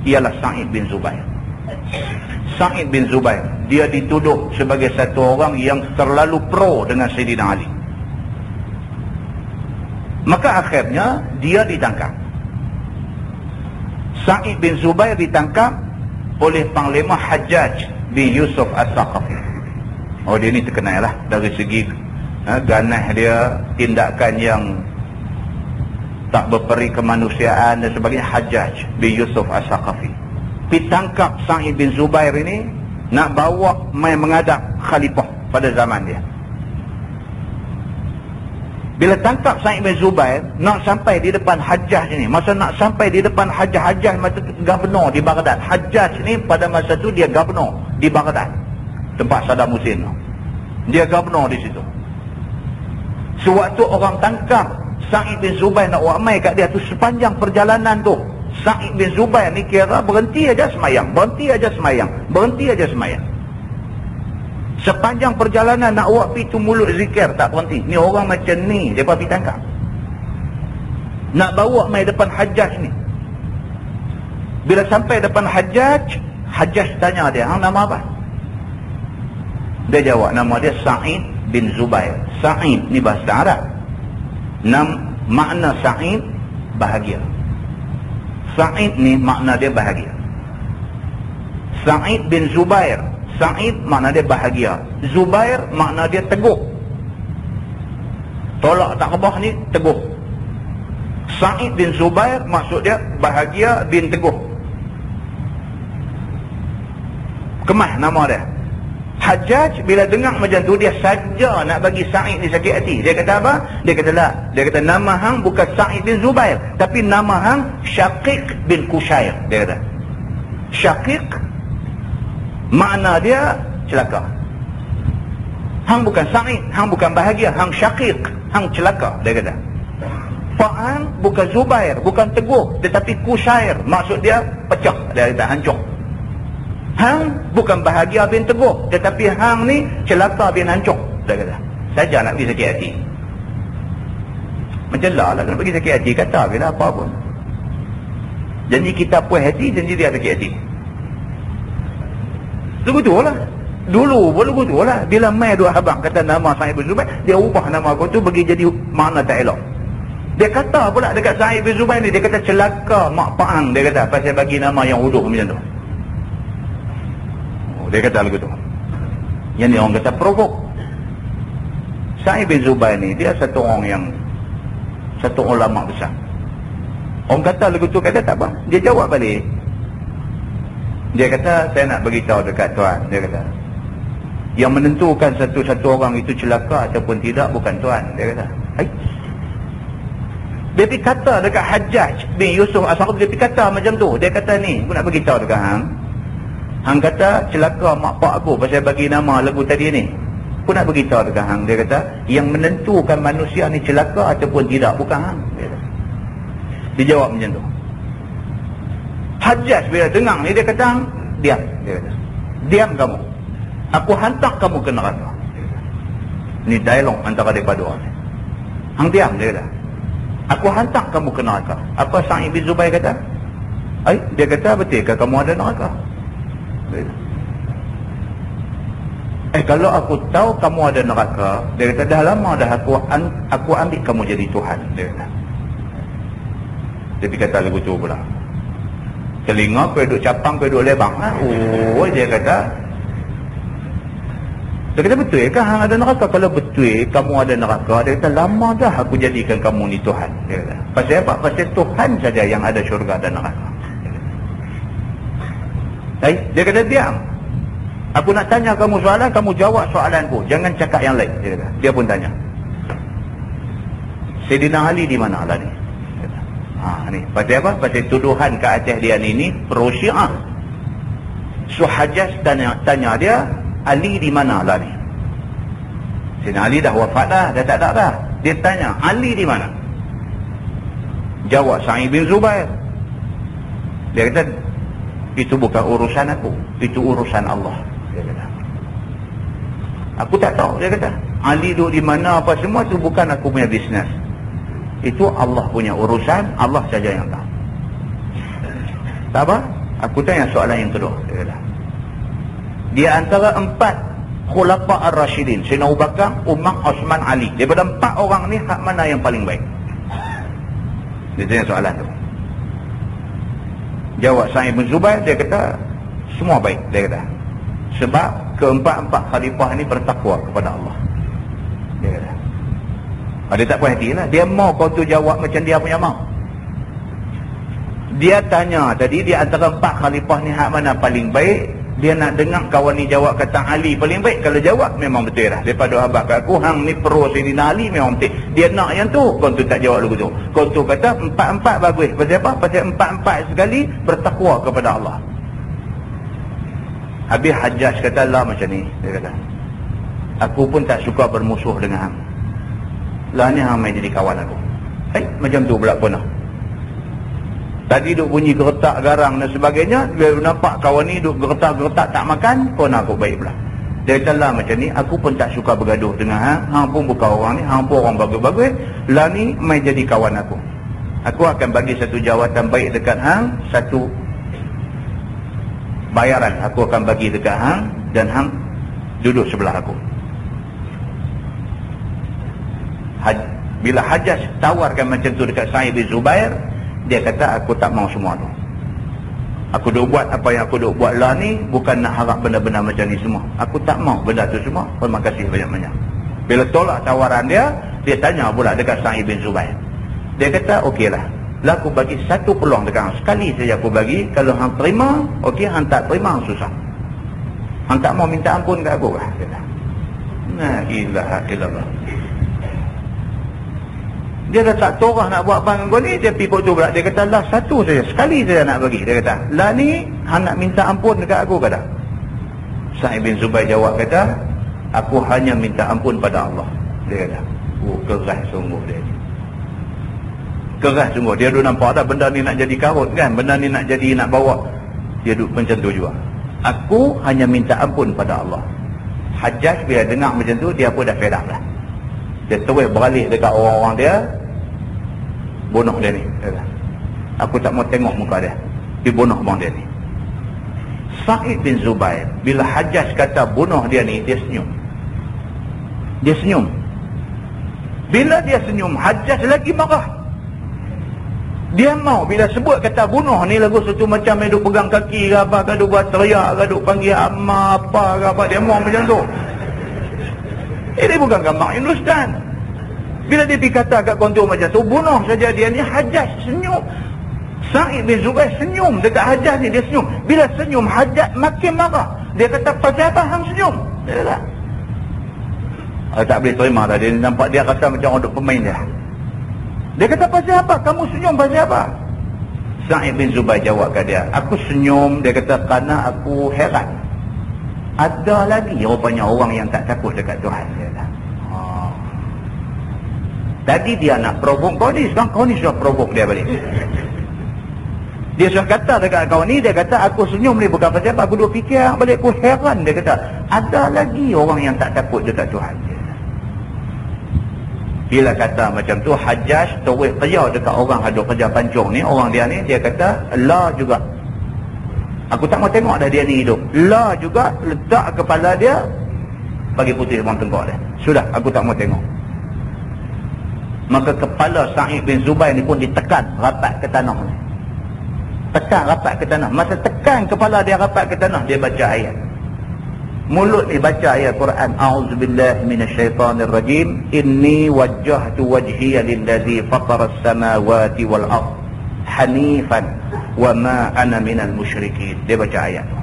ialah Sa'id bin Zubair. Sa'id bin Zubair, dia dituduh sebagai satu orang yang terlalu pro dengan Sayyidina Ali. Maka akhirnya dia ditangkap. Sa'id bin Zubair ditangkap oleh Panglima Hajjaj bin Yusuf As-Saqafi. Oh, dia ni terkenal lah dari segi ganas dia, tindakan yang tak berperi kemanusiaan dan sebagainya. Hajjaj bin Yusuf As-Saqafi ditangkap Sa'id bin Zubair ini, nak bawa main menghadap khalifah pada zaman dia. Bila tangkap Sa'id bin Zubair, nak sampai di depan Hajjaj ni. Masa nak sampai di depan Hajjaj masa tu gubernur di Baghdad. Hajjaj ni pada masa tu dia gubernur di Baghdad, tempat Saddam Hussein. Dia gubernur di situ. Sewaktu orang tangkap Sa'id bin Zubair nak buat mai kat dia tu, sepanjang perjalanan tu Sa'id bin Zubair ni kira berhenti aja semayang, berhenti aja semayang, berhenti aja semayang. Sepanjang perjalanan nak buat pergi tu mulut zikir tak berhenti. Ni orang macam ni depa pergi tangkap. Nak bawa mai depan Hajjaj ni. Bila sampai depan Hajjaj, Hajjaj tanya dia, "Hang nama apa?" Dia jawab, nama dia Sa'id bin Zubair. Sa'id ni bahasa Arab. Makna Sa'id bahagia. Sa'id ni makna dia bahagia. Sa'id bin Zubair, Sa'id makna dia bahagia, Zubair makna dia teguh. Tolak tak kebah ni teguh. Sa'id bin Zubair maksud dia bahagia bin teguh. Kemah nama dia. Hajjaj bila dengar macam tu, dia saja nak bagi Sa'id ni sakit hati. Dia kata apa? Dia kata lah. Dia kata nama hang bukan Sa'id bin Zubair, tapi nama hang Syaqiq bin Qushair. Dia kata Syaqiq makna dia celaka. Hang bukan Sa'id, hang bukan bahagia, hang Syaqiq, hang celaka. Dia kata Fa'an bukan Zubair, bukan teguh, tetapi Qushair maksud dia pecah. Dia kata hancur. Hang bukan bahagia bin teguh, tetapi hang ni celaka bin hancur. Dia kata saja nak bagi sakit hati. Macam lah nak bagi sakit hati, kata bila apa pun. Janji kita puas hati, janji dia sakit hati. Begitu lah. Dulu pun begitu lah. Bila mai dua habang kata nama Sa'id bin Zubair, dia ubah nama aku tu bagi jadi makna tak elok. Dia kata pula dekat Sa'id bin Zubair ni, dia kata celaka mak paang. Dia kata pasal bagi nama yang uduh macam tu. Dia kata lagu tu. Yang ni orang kata provok. Sa'id bin Zubair ni dia satu ulama besar. Orang kata lagu tu, kata tak apa. Dia jawab balik. Dia kata saya nak beritahu dekat tuan. Dia kata yang menentukan satu-satu orang itu celaka ataupun tidak bukan tuan. Dia kata hai. Dia pergi kata dekat Hajjaj bin Yusuf As-Saqafi, dia pergi kata macam tu. Dia kata ni, aku nak beritahu dekat hang. Hang kata celaka mak pak aku pasal bagi nama lagu tadi ni. Aku nak beritahu dekat hang. Dia kata, yang menentukan manusia ni celaka ataupun tidak bukan hang. Dia jawab macam tu. Hajjaj bila dengar ni, dia kata, hang, diam. Dia kata, diam kamu. Aku hantar kamu ke neraka. Ni dialog antara mereka dua. Hang diam, dia kata. Aku hantar kamu ke neraka. Apa Sa'id bin Zubair kata? Dia kata, betulkah kamu ada neraka? Dia kata, kalau aku tahu kamu ada neraka, dia kata, dah lama dah aku ambil kamu jadi Tuhan. Dia kata. Dia kata lagu tu pula. Telinga kau duduk capang, kau duduk lebang. Dia kata, betul ke hang ada neraka? Kalau betul kamu ada neraka, dia kata, lama dah aku jadikan kamu ni Tuhan. Dia kata, pasal apa? Pasal Tuhan saja yang ada syurga dan neraka. Dia kata, diam. Aku nak tanya kamu soalan, kamu jawab soalanku. Jangan cakap yang lain. Dia kata. Dia pun tanya, Sayyidina Ali di mana lah ni? Ni. Pasal apa? Pasal tuduhan ke atas dia ni pro Syiah. So Hajjaj tanya dia, Ali di mana lah ni? Sayyidina Ali dah wafat dah tak ada dah. Dia tanya, Ali di mana? Jawab Sa'id bin Zubair. Dia kata, itu bukan urusan aku, itu urusan Allah. Dia kata, aku tak tahu. Dia kata, Ali duduk di mana apa semua tu bukan aku punya bisnes. Itu Allah punya urusan, Allah saja yang tahu. Tak apa? Aku tanya soalan yang kedua. Dia kata, di antara 4 khulafa ar-rasyidin, Sayyidina Abu Bakar, Umar, Osman, Ali, daripada 4 orang ni, hak mana yang paling baik? Dia tanya soalan tu. Jawab Sa'id bin Zubair, dia kata, semua baik. Dia kata, sebab keempat-empat khalifah ni bertakwa kepada Allah. Dia kata, dia tak puas hati lah. Dia mau kau tu jawab macam dia punya mau. Dia tanya tadi, di antara 4 khalifah ni hak mana paling baik. Dia nak dengar kawan ni jawab kata Ali paling baik. Kalau jawab memang betul lah. Daripada abang kat aku, hang ni pro Sayyidina Ali memang betul. Dia nak yang tu, kau tu tak jawab lagu tu. Kau tu kata 4-4 bagus. Pasal apa? Pasal 4-4 sekali bertakwa kepada Allah. Habis Hajjaj kata, lah macam ni. Dia kata, aku pun tak suka bermusuh dengan hang. Lah ni hang main jadi kawan aku. Macam tu pula pun lah. Tadi duk bunyi geretak garang dan sebagainya, dia nampak kawan ni duk geretak-geretak tak makan, pun aku baik pula. Dia kata, lah macam ni, aku pun tak suka bergaduh dengan hang. Hang pun bukan orang ni, hang pun orang bagus-bagus. Lah ni main jadi kawan aku. Aku akan bagi satu jawatan baik dekat hang, satu bayaran aku akan bagi dekat hang, dan hang duduk sebelah aku. Bila Hajjaj tawarkan macam tu dekat Sa'id bin Zubair, dia kata, aku tak mau semua tu. Aku duk buat apa yang aku duk buat lah ni, bukan nak harap benda-benda macam ni semua. Aku tak mau benda tu semua. Terima kasih banyak-banyak. Bila tolak tawaran dia, dia tanya pula dekat Sa'id bin Zubair. Dia kata, okeylah, lah aku bagi satu peluang dekat hang. Sekali saja aku bagi. Kalau hang terima, okey. Hang tak terima, hang susah. Hang tak mau minta ampun kat aku lah. La ilaha illallah. Dia dah tak torah nak buat apa dengan kau ni. Dia pergi tu pula. Dia kata, lah satu saja, sekali saja nak bagi. Dia kata, lah ni hang nak minta ampun dekat aku kata. Sa'id bin Zubair jawab kata, aku hanya minta ampun pada Allah. Dia kata, keras sungguh dia ni. Keras sungguh. Dia duk nampak tak benda ni nak jadi karut kan. Benda ni nak jadi, nak bawa. Dia duk macam tu juga. Aku hanya minta ampun pada Allah. Hajjaj bila dengar macam tu, dia pun dah fed up lah. Dia terus beralih dekat orang-orang dia, bunuh dia ni. Aku tak mau tengok muka dia. Dia bunuh bang dia ni. Sa'id bin Zubair, bila Hajjaj kata bunuh dia ni, dia senyum. Dia senyum. Bila dia senyum, Hajjaj lagi marah. Dia mau bila sebut kata bunuh ni lagu satu macam dia duk pegang kaki ke apa, ke duk buat teriak, ke duk panggil amma apa ke apa, dia mau macam tu. Ini bukan gambar Hindustan. Bila dia dikata kat kontur macam tu, bunuh saja dia ni. Hajjaj senyum. Sa'id bin Zubair senyum dekat Hajjaj ni, dia senyum. Bila senyum, Hajjaj makin marah. Dia kata, pasal apa hang senyum? Dia kata, tak boleh terima dah. Dia nampak dia rasa macam orang duk pemain dia. Dia kata, pasal apa? Kamu senyum pasal apa? Sa'id bin Zubair jawab kat dia, aku senyum, dia kata, kerana aku heran. Ada lagi rupanya orang yang tak takut dekat Tuhan dia lah. Tadi dia nak provok kau ni, sekarang kau ni sudah provok dia balik. Dia sudah kata dekat kau ni, dia kata aku senyum ni bukan pasal apa, aku duk fikir balik, aku heran. Dia kata ada lagi orang yang tak takut dekat Tuhan dia. Bila kata macam tu, Hajjaj terus kerja dekat orang hadut kerja pancung ni, orang dia ni, dia kata la juga, aku tak mau tengok dah dia ni hidup. La juga, letak kepala dia, bagi putih bawang tengkok dia. Sudah, aku tak mau tengok. Maka kepala Sa'id bin Zubair ni pun ditekan rapat ke tanah ni. Tekan rapat ke tanah. Masa tekan kepala dia rapat ke tanah, dia baca ayat. Mulut ni baca ayat Quran. A'udzubillahi minasyaitanirrajim. Inni wajjahtu wajhiya lillazi fatara as-samawati wal ardh hanifan wa ma ana minal musyrikin. Dia baca ayat tu.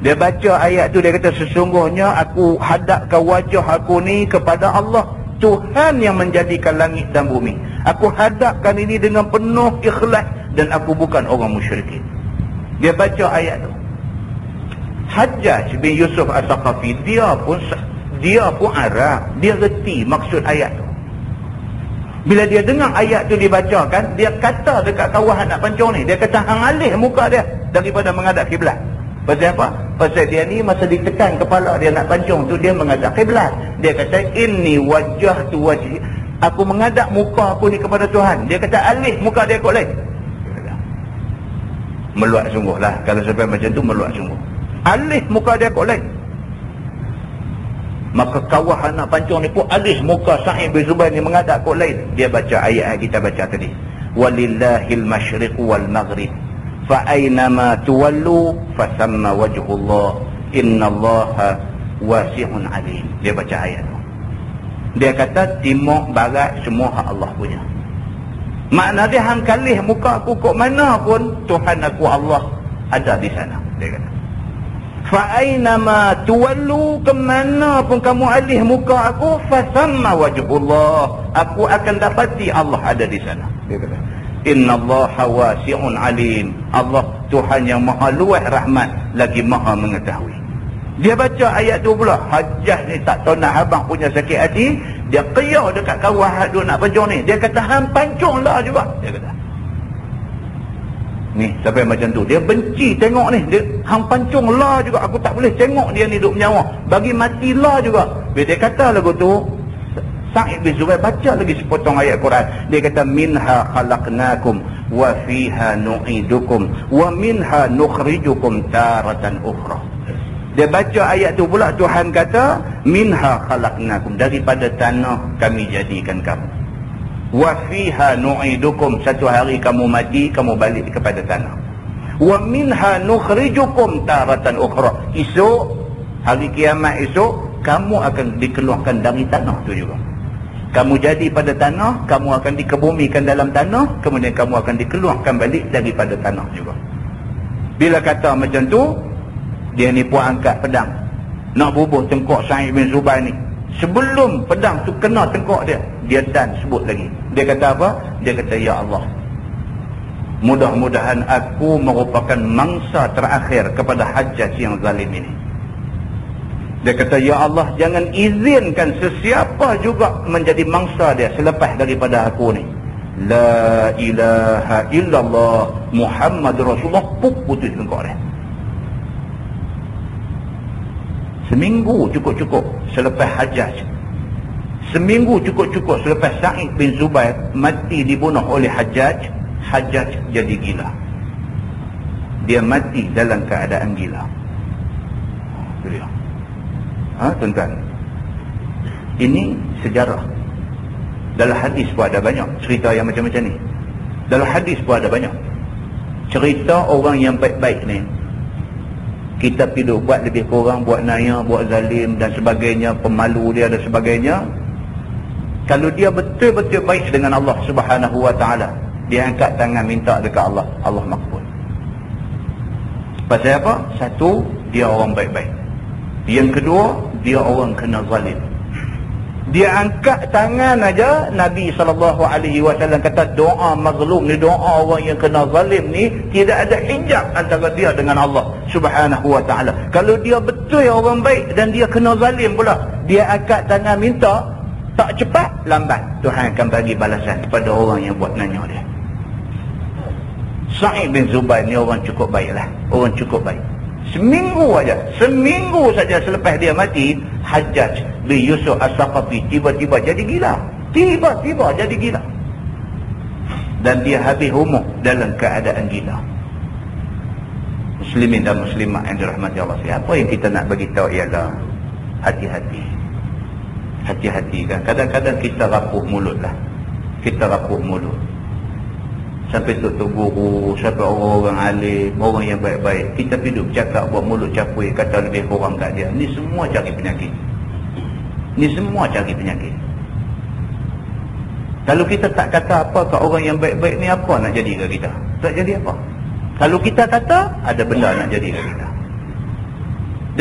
Dia baca ayat tu, dia kata sesungguhnya aku hadapkan wajah aku ni kepada Allah, Tuhan yang menjadikan langit dan bumi. Aku hadapkan ini dengan penuh ikhlas dan aku bukan orang musyrikin. Dia baca ayat tu. Hajjaj bin Yusuf As-Saqafi, dia pun Arab, dia reti maksud ayat tu. Bila dia dengar ayat tu dibacakan, dia kata dekat kawan anak pancung ni, dia kata hang alih muka dia daripada menghadap kiblat. Pasal apa? Pasal dia ni masa ditekan kepala dia nak pancung tu, dia menghadap kiblat. Dia kata inni wajjahtu wajhi, aku menghadap muka aku ni kepada Tuhan. Dia kata alih muka dia kot lain. Meluat sungguh lah kalau sampai macam tu, meluat sungguh. Alih muka dia kot lain. Maka kawah anak pancung ni pun alih muka Sa'id bin Zubair ni menghadap kot lain. Dia baca ayat yang kita baca tadi, walillahil masyriqu wal maghrib fa aynama tuwallu fasamma wajhullah innallaha wasi'un alim. Dia baca ayat tu. Dia kata timur barat semua hak Allah punya. Makna dia hang kalih muka aku kok mana pun, Tuhan aku Allah ada di sana. Dia kata fa aynama tuwallu, ke mana pun kamu alih muka aku, fasamma wajhullah, aku akan dapati Allah ada di sana. Dia kata innallaha wasi'un alim, Allah Tuhan yang maha luas rahmat lagi maha mengetahui. Dia baca ayat tu pula, Hajjaj ni tak tahu nak habang punya sakit hati, dia qiyah dekat kawan hadut nak pancung ni, dia kata hang pancung lah juga. Dia kata ni sampai macam tu, dia benci tengok ni, dia hang pancung lah juga, aku tak boleh tengok dia ni duduk menyawa, bagi mati lah juga. Bila dia kata lagu tu, Sa'id bin Zubair baca lagi sepotong ayat Quran. Dia kata minha khalaqnakum wa fiha nu'idukum wa minha nukhrijukum taratan ukhra. Dia baca ayat tu pula, Tuhan kata minha khalaqnakum, daripada tanah kami jadikan kamu, wa fiha nu'idukum, satu hari kamu mati, kamu balik kepada tanah, wa minha nukhrijukum taratan ukhra, esok hari kiamat esok kamu akan dikeluarkan dari tanah tu juga. Kamu jadi pada tanah, kamu akan dikebumikan dalam tanah, kemudian kamu akan dikeluarkan balik daripada tanah juga. Bila kata macam tu, dia ni pun angkat pedang nak bubuh tengkok Sa'id bin Zubair ni. Sebelum pedang tu kena tengkok dia, dia dan sebut lagi. Dia kata apa? Dia kata ya Allah, mudah-mudahan aku merupakan mangsa terakhir kepada Hajjaj yang zalim ini. Dia kata ya Allah, jangan izinkan sesiapa juga menjadi mangsa dia selepas daripada aku ni. La ilaha illallah Muhammad Rasulullah, putus tengkok dia. Seminggu cukup-cukup selepas Hajjaj, seminggu cukup-cukup selepas Sa'id bin Zubair mati dibunuh oleh Hajjaj, Hajjaj jadi gila. Dia mati dalam keadaan gila. Itu dia. Tuan-tuan, ini sejarah. Dalam hadis pun ada banyak cerita yang macam-macam ni. Dalam hadis pun ada banyak cerita orang yang baik-baik ni. Kita pergi buat lebih kurang, buat naya, buat zalim dan sebagainya, pemalu dia dan sebagainya. Kalau dia betul-betul baik dengan Allah Subhanahu wa ta'ala, dia angkat tangan minta dekat Allah, Allah makbul. Pasal apa? Satu, dia orang baik-baik. Yang kedua, dia orang kena zalim. Dia angkat tangan aja, Nabi SAW kata doa mazlum ni, doa orang yang kena zalim ni, tidak ada hijab antara dia dengan Allah Subhanahu wa ta'ala. Kalau dia betul orang baik dan dia kena zalim pula, dia angkat tangan minta, tak cepat lambat Tuhan akan bagi balasan kepada orang yang buat nanya dia. Sa'id bin Zubair ni orang cukup baiklah, orang cukup baik. Seminggu saja selepas dia mati, Hajjaj bin Yusuf As-Saqafi tiba-tiba jadi gila. Tiba-tiba jadi gila. Dan dia habis umur dalam keadaan gila. Muslimin dan muslimat yang dirahmati Allah, apa yang kita nak bagi tahu ialah hati-hati. Hati-hati kan. Kadang-kadang kita rapuh mulut lah. Kita rapuh mulut. Sampai tok guru, sampai orang-orang alim, orang yang baik-baik, kita hidup cakap buat mulut capui, kata lebih kurang kat dia. Ni semua cari penyakit. Ni semua cari penyakit. Kalau kita tak kata apa kat orang yang baik-baik ni, apa nak jadi kat kita? Tak jadi apa. Kalau kita kata, ada benda nak jadi kat kita.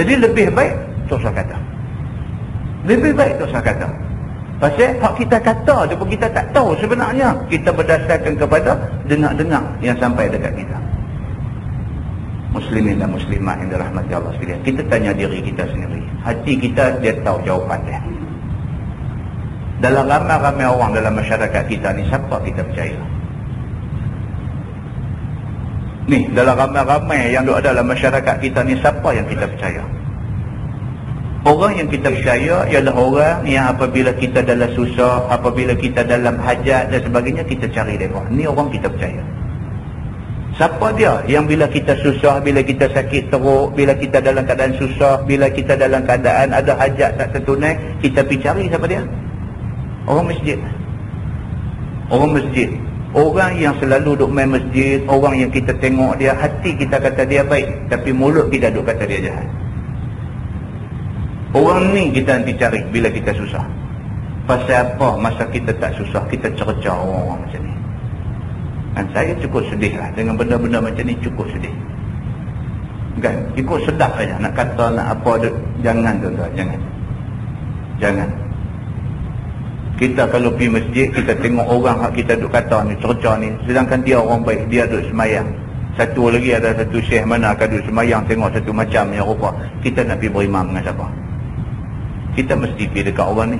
Jadi lebih baik tak usah kata. Lebih baik tak usah kata. Pasal hak kita kata tu pun kita tak tahu sebenarnya. Kita berdasarkan kepada dengar-dengar yang sampai dekat kita. Muslimin dan muslimat yang dirahmati Allah sekalian, kita tanya diri kita sendiri. Hati kita dia tahu jawapan dia. Dalam ramai-ramai orang dalam masyarakat kita ni, siapa kita percaya? Ni, dalam ramai-ramai yang ada dalam masyarakat kita ni, siapa yang kita percaya? Orang yang kita percaya ialah orang yang apabila kita dalam susah, apabila kita dalam hajat dan sebagainya, kita cari mereka. Ni orang kita percaya. Siapa dia yang bila kita susah, bila kita sakit teruk, bila kita dalam keadaan susah, bila kita dalam keadaan ada hajat tak tertunai, kita pergi cari siapa dia? Orang masjid. Orang masjid. Orang yang selalu duduk main masjid, orang yang kita tengok dia, hati kita kata dia baik, tapi mulut kita duduk kata dia jahat. Orang ni kita nanti cari bila kita susah. Pasal apa? Masa kita tak susah, kita cerca orang-orang macam ni. Dan saya cukup sedih lah dengan benda-benda macam ni, cukup sedih. Kan? Ikut sedap saja. Nak kata, nak apa, jangan tuan-tuan, jangan. Jangan. Kita kalau pergi masjid, kita tengok orang yang kita duduk kata ni, cerca ni, sedangkan dia orang baik, dia duduk semayang. Satu lagi ada satu syekh mana akan duduk semayang, tengok satu macam yang rupa. Kita nak pergi berimam dengan siapa? Kita mesti pergi dekat orang ni.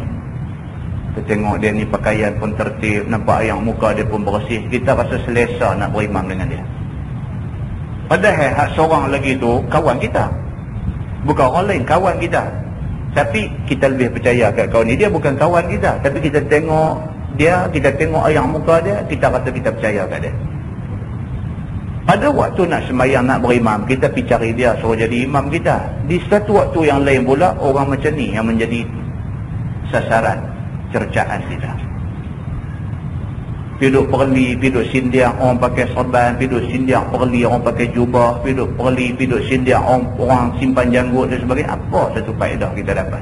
Kita tengok dia ni pakaian pun tertib, nampak ayam muka dia pun bersih. Kita rasa selesa nak berimam dengan dia. Padahal hak seorang lagi tu kawan kita. Bukan orang lain, kawan kita. Tapi kita lebih percaya kat kawan ni. Dia bukan kawan kita, tapi kita tengok dia, kita tengok ayam muka dia, kita rasa kita percaya kat dia. Pada waktu nak sembahyang, nak berimam, kita pergi cari dia suruh jadi imam kita. Di satu waktu yang lain pula, orang macam ni yang menjadi sasaran cercaan kita. Piduk perli, piduk sindiang, orang pakai sorban, piduk sindiang perli, orang pakai jubah, piduk perli, piduk sindiang, orang simpan janggut dan sebagainya. Apa satu faedah kita dapat?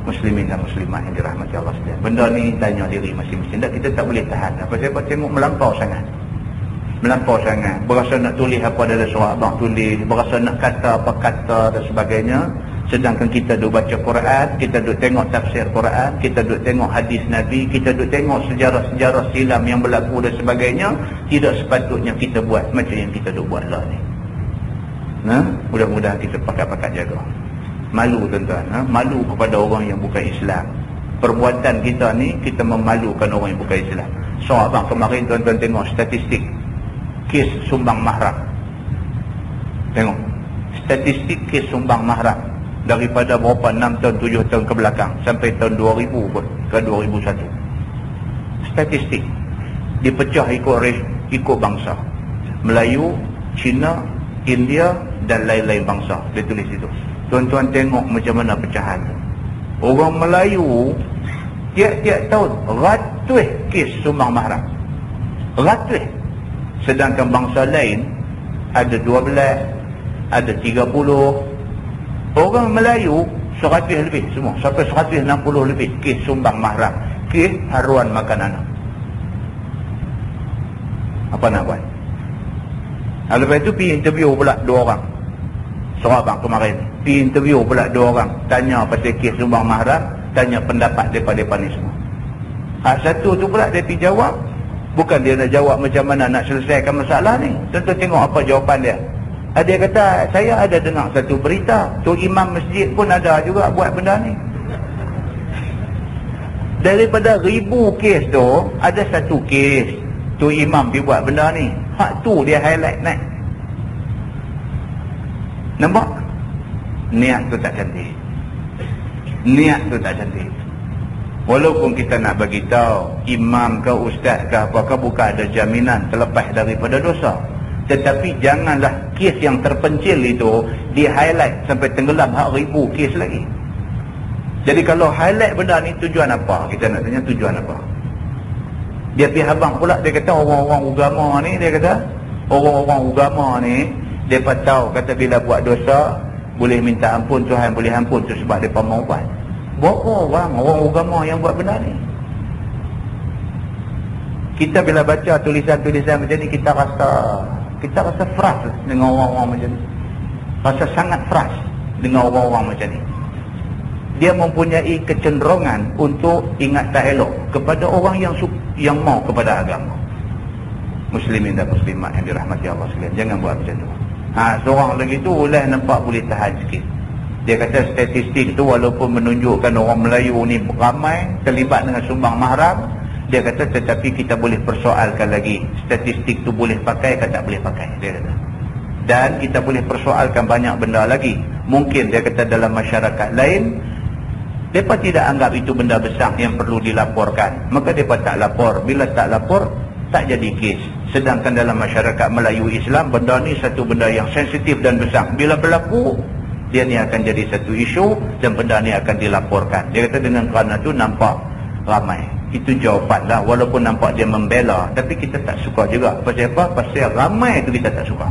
Muslimin dan muslimat yang dirahmati Allah sekalian. Benda ni tanya diri masing-masing. Kita tak boleh tahan. Apa sebab tengok melampau sangat. Melampau sangat, berasa nak tulis apa dalam surat abang tulis, berasa nak kata apa kata dan sebagainya. Sedangkan kita duk baca Quran, kita duk tengok tafsir Quran, kita duk tengok hadis Nabi, kita duk tengok sejarah-sejarah silam yang berlaku dan sebagainya. Tidak sepatutnya kita buat macam yang kita duk buat lah ni. Nah, mudah-mudahan kita pakat-pakat jaga. Malu tuan-tuan, malu kepada orang yang bukan Islam. Perbuatan kita ni, kita memalukan orang yang bukan Islam. So abang kemarin tuan-tuan tengok statistik kes sumbang mahram. Tengok statistik kes sumbang mahram daripada berapa 6 tahun 7 tahun ke belakang sampai tahun 2000 pun ke 2001. Statistik dipecah ikut bangsa. Melayu, Cina, India dan lain-lain bangsa. Dia tulis itu. Tuan-tuan tengok macam mana pecahan. Orang Melayu tiap-tiap tahun ratus kes sumbang mahram. Ratus. Sedangkan bangsa lain ada 12, ada 30. Orang Melayu 100 lebih semua, sampai 160 lebih kes sumbang mahram, kes haruan makan anak. Apa nak buat? Lepas itu pergi interview pula 2 orang. Seorang abang kemarin pergi interview pula 2 orang, tanya pasal kes sumbang mahram, tanya pendapat daripada ni semua. Satu tu pula dia pergi jawab. Bukan dia nak jawab macam mana nak selesaikan masalah ni. Tentu tengok apa jawapan dia. Dia kata, saya ada dengar satu berita, tu imam masjid pun ada juga buat benda ni. Daripada 1000 kes tu, ada satu kes tu imam dia buat benda ni. Hak tu dia highlight naik. Nampak? Niat tu tak cantik. Niat tu tak cantik. Walaupun kita nak bagi tahu imam ke ustaz ke apakah bukan ada jaminan terlepas daripada dosa. Tetapi janganlah kes yang terpencil itu di highlight sampai tenggelam hak 1000 kes lagi. Jadi kalau highlight benda ni tujuan apa? Kita nak tanya tujuan apa? Dia pergi habang pula, dia kata orang-orang agama ni, dia kata orang-orang agama ni mereka tahu kata bila buat dosa boleh minta ampun, Tuhan boleh ampun tu sebab mereka mau buat. Berapa orang agama yang buat benda ni? Kita bila baca tulisan-tulisan macam ni, kita rasa frust dengan orang-orang macam ni. Rasa sangat frust dengan orang-orang macam ni. Dia mempunyai kecenderungan untuk ingat tak elok kepada orang yang mau kepada agama. Muslimin dan muslimat yang dirahmati Allah sekalian, jangan buat macam tu. Seorang lagi tu boleh nampak boleh tahan sikit. Dia kata statistik tu walaupun menunjukkan orang Melayu ni ramai terlibat dengan sumbang mahram, dia kata tetapi kita boleh persoalkan lagi statistik tu boleh pakai ke tak boleh pakai, dia kata. Dan kita boleh persoalkan banyak benda lagi. Mungkin dia kata dalam masyarakat lain mereka tidak anggap itu benda besar yang perlu dilaporkan, maka mereka tak lapor. Bila tak lapor, tak jadi kes. Sedangkan dalam masyarakat Melayu Islam, benda ni satu benda yang sensitif dan besar. Bila berlaku, dia ni akan jadi satu isu dan benda ni akan dilaporkan. Dia kata dengan kerana tu nampak ramai. Itu jawapan lah. Walaupun nampak dia membela, tapi kita tak suka juga. Pasal apa? Pasal ramai tu kita tak suka.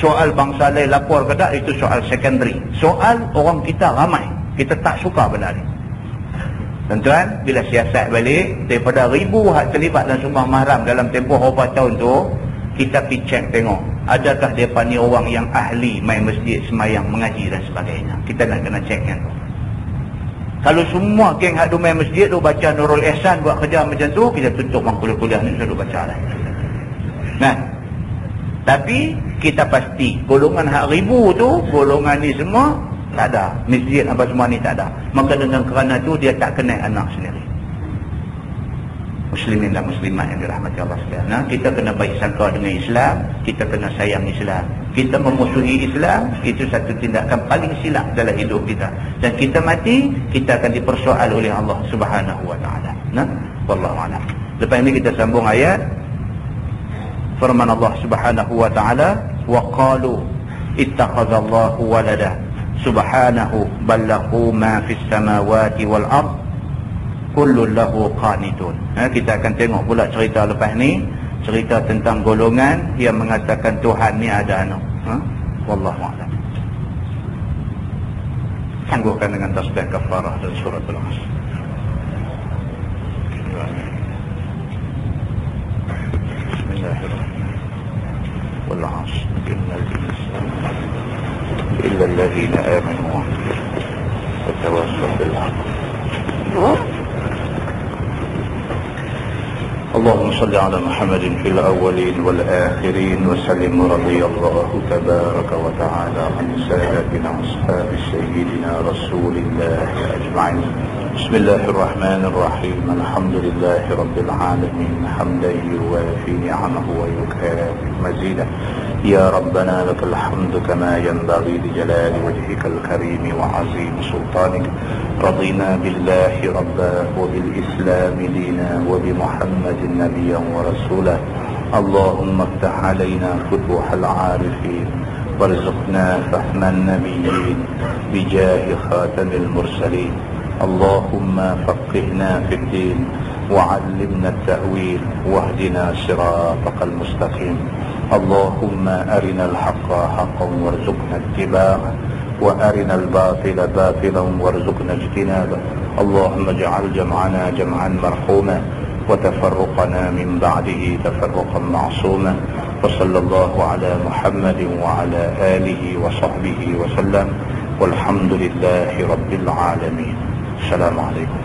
Soal bangsa lain lapor ke tak, itu soal secondary. Soal orang kita ramai, kita tak suka benda ni. Tuan-tuan, bila siasat balik daripada 1000 hak terlibat dalam sumbang mahram dalam tempoh berapa tahun tu, kita pergi cek tengok adakah mereka ni orang yang ahli main masjid, semayang, mengaji dan sebagainya. Kita nak kena cek yang tu. Kalau semua geng hak main masjid tu baca Nurul Ihsan buat kerja macam tu, kita tutup kuliah-kuliah ni sudah baca lah. Nah, tapi kita pasti golongan hak 1000 tu, golongan ni semua tak ada. Masjid apa semua ni tak ada. Maka dengan kerana tu dia tak kenal anak sendiri. Muslimin dan muslimat yang dirahmati Allah sekalian. Kita kena baik sangka dengan Islam, kita kena sayang Islam. Kita memusuhi Islam, itu satu tindakan paling silap dalam hidup kita. Dan kita mati, kita akan dipersoal oleh Allah Subhanahu wa taala. Wallahu a'lam. Lepas ini kita sambung ayat firman Allah Subhanahu wa taala, wa qalu ittakhadallahu walada subhanahu bal lahu ma fis samawati wal ard kullun lahu qanitun. Kita akan tengok pula cerita lepas ni, cerita tentang golongan yang mengatakan Tuhan ni ada anak. Wallahu a'lam. Sangguhkan dengan tasbih kafarah dan surah Al-Asr. Bismillahirrahmanirrahim. Wal 'asr innal insana إلا الذين آمنوا وتواصوا بالحق. اللهم صل على محمد في الأولين والآخرين وسلم. رضي الله تبارك وتعالى عن سادتنا أصحاب سيدنا رسول الله أجمعين. بسم الله الرحمن الرحيم. الحمد لله رب العالمين حمدا يوافي نعمه ويكافئ مزيدا. يا ربنا لك الحمد كما ينبغي لجلال وجهك الكريم وعظيم سلطانك. رضينا بالله ربا وبالإسلام دينا وبمحمد نبيا ورسولا. اللهم افتح علينا فتوح العارفين وارزقنا فهم النبيين بجاه خاتم المرسلين. اللهم فقهنا في الدين وعلمنا التأويل واهدنا صراطك المستقيم. اللهم أرنا الحق حقا وارزقنا اتباعه وأرنا الباطل باطلا وارزقنا اجتنابه. اللهم اجعل جمعنا جمعا مرحوما وتفرقنا من بعده تفرقا معصوما. وصلى الله على محمد وعلى آله وصحبه وسلم والحمد لله رب العالمين. السلام عليكم.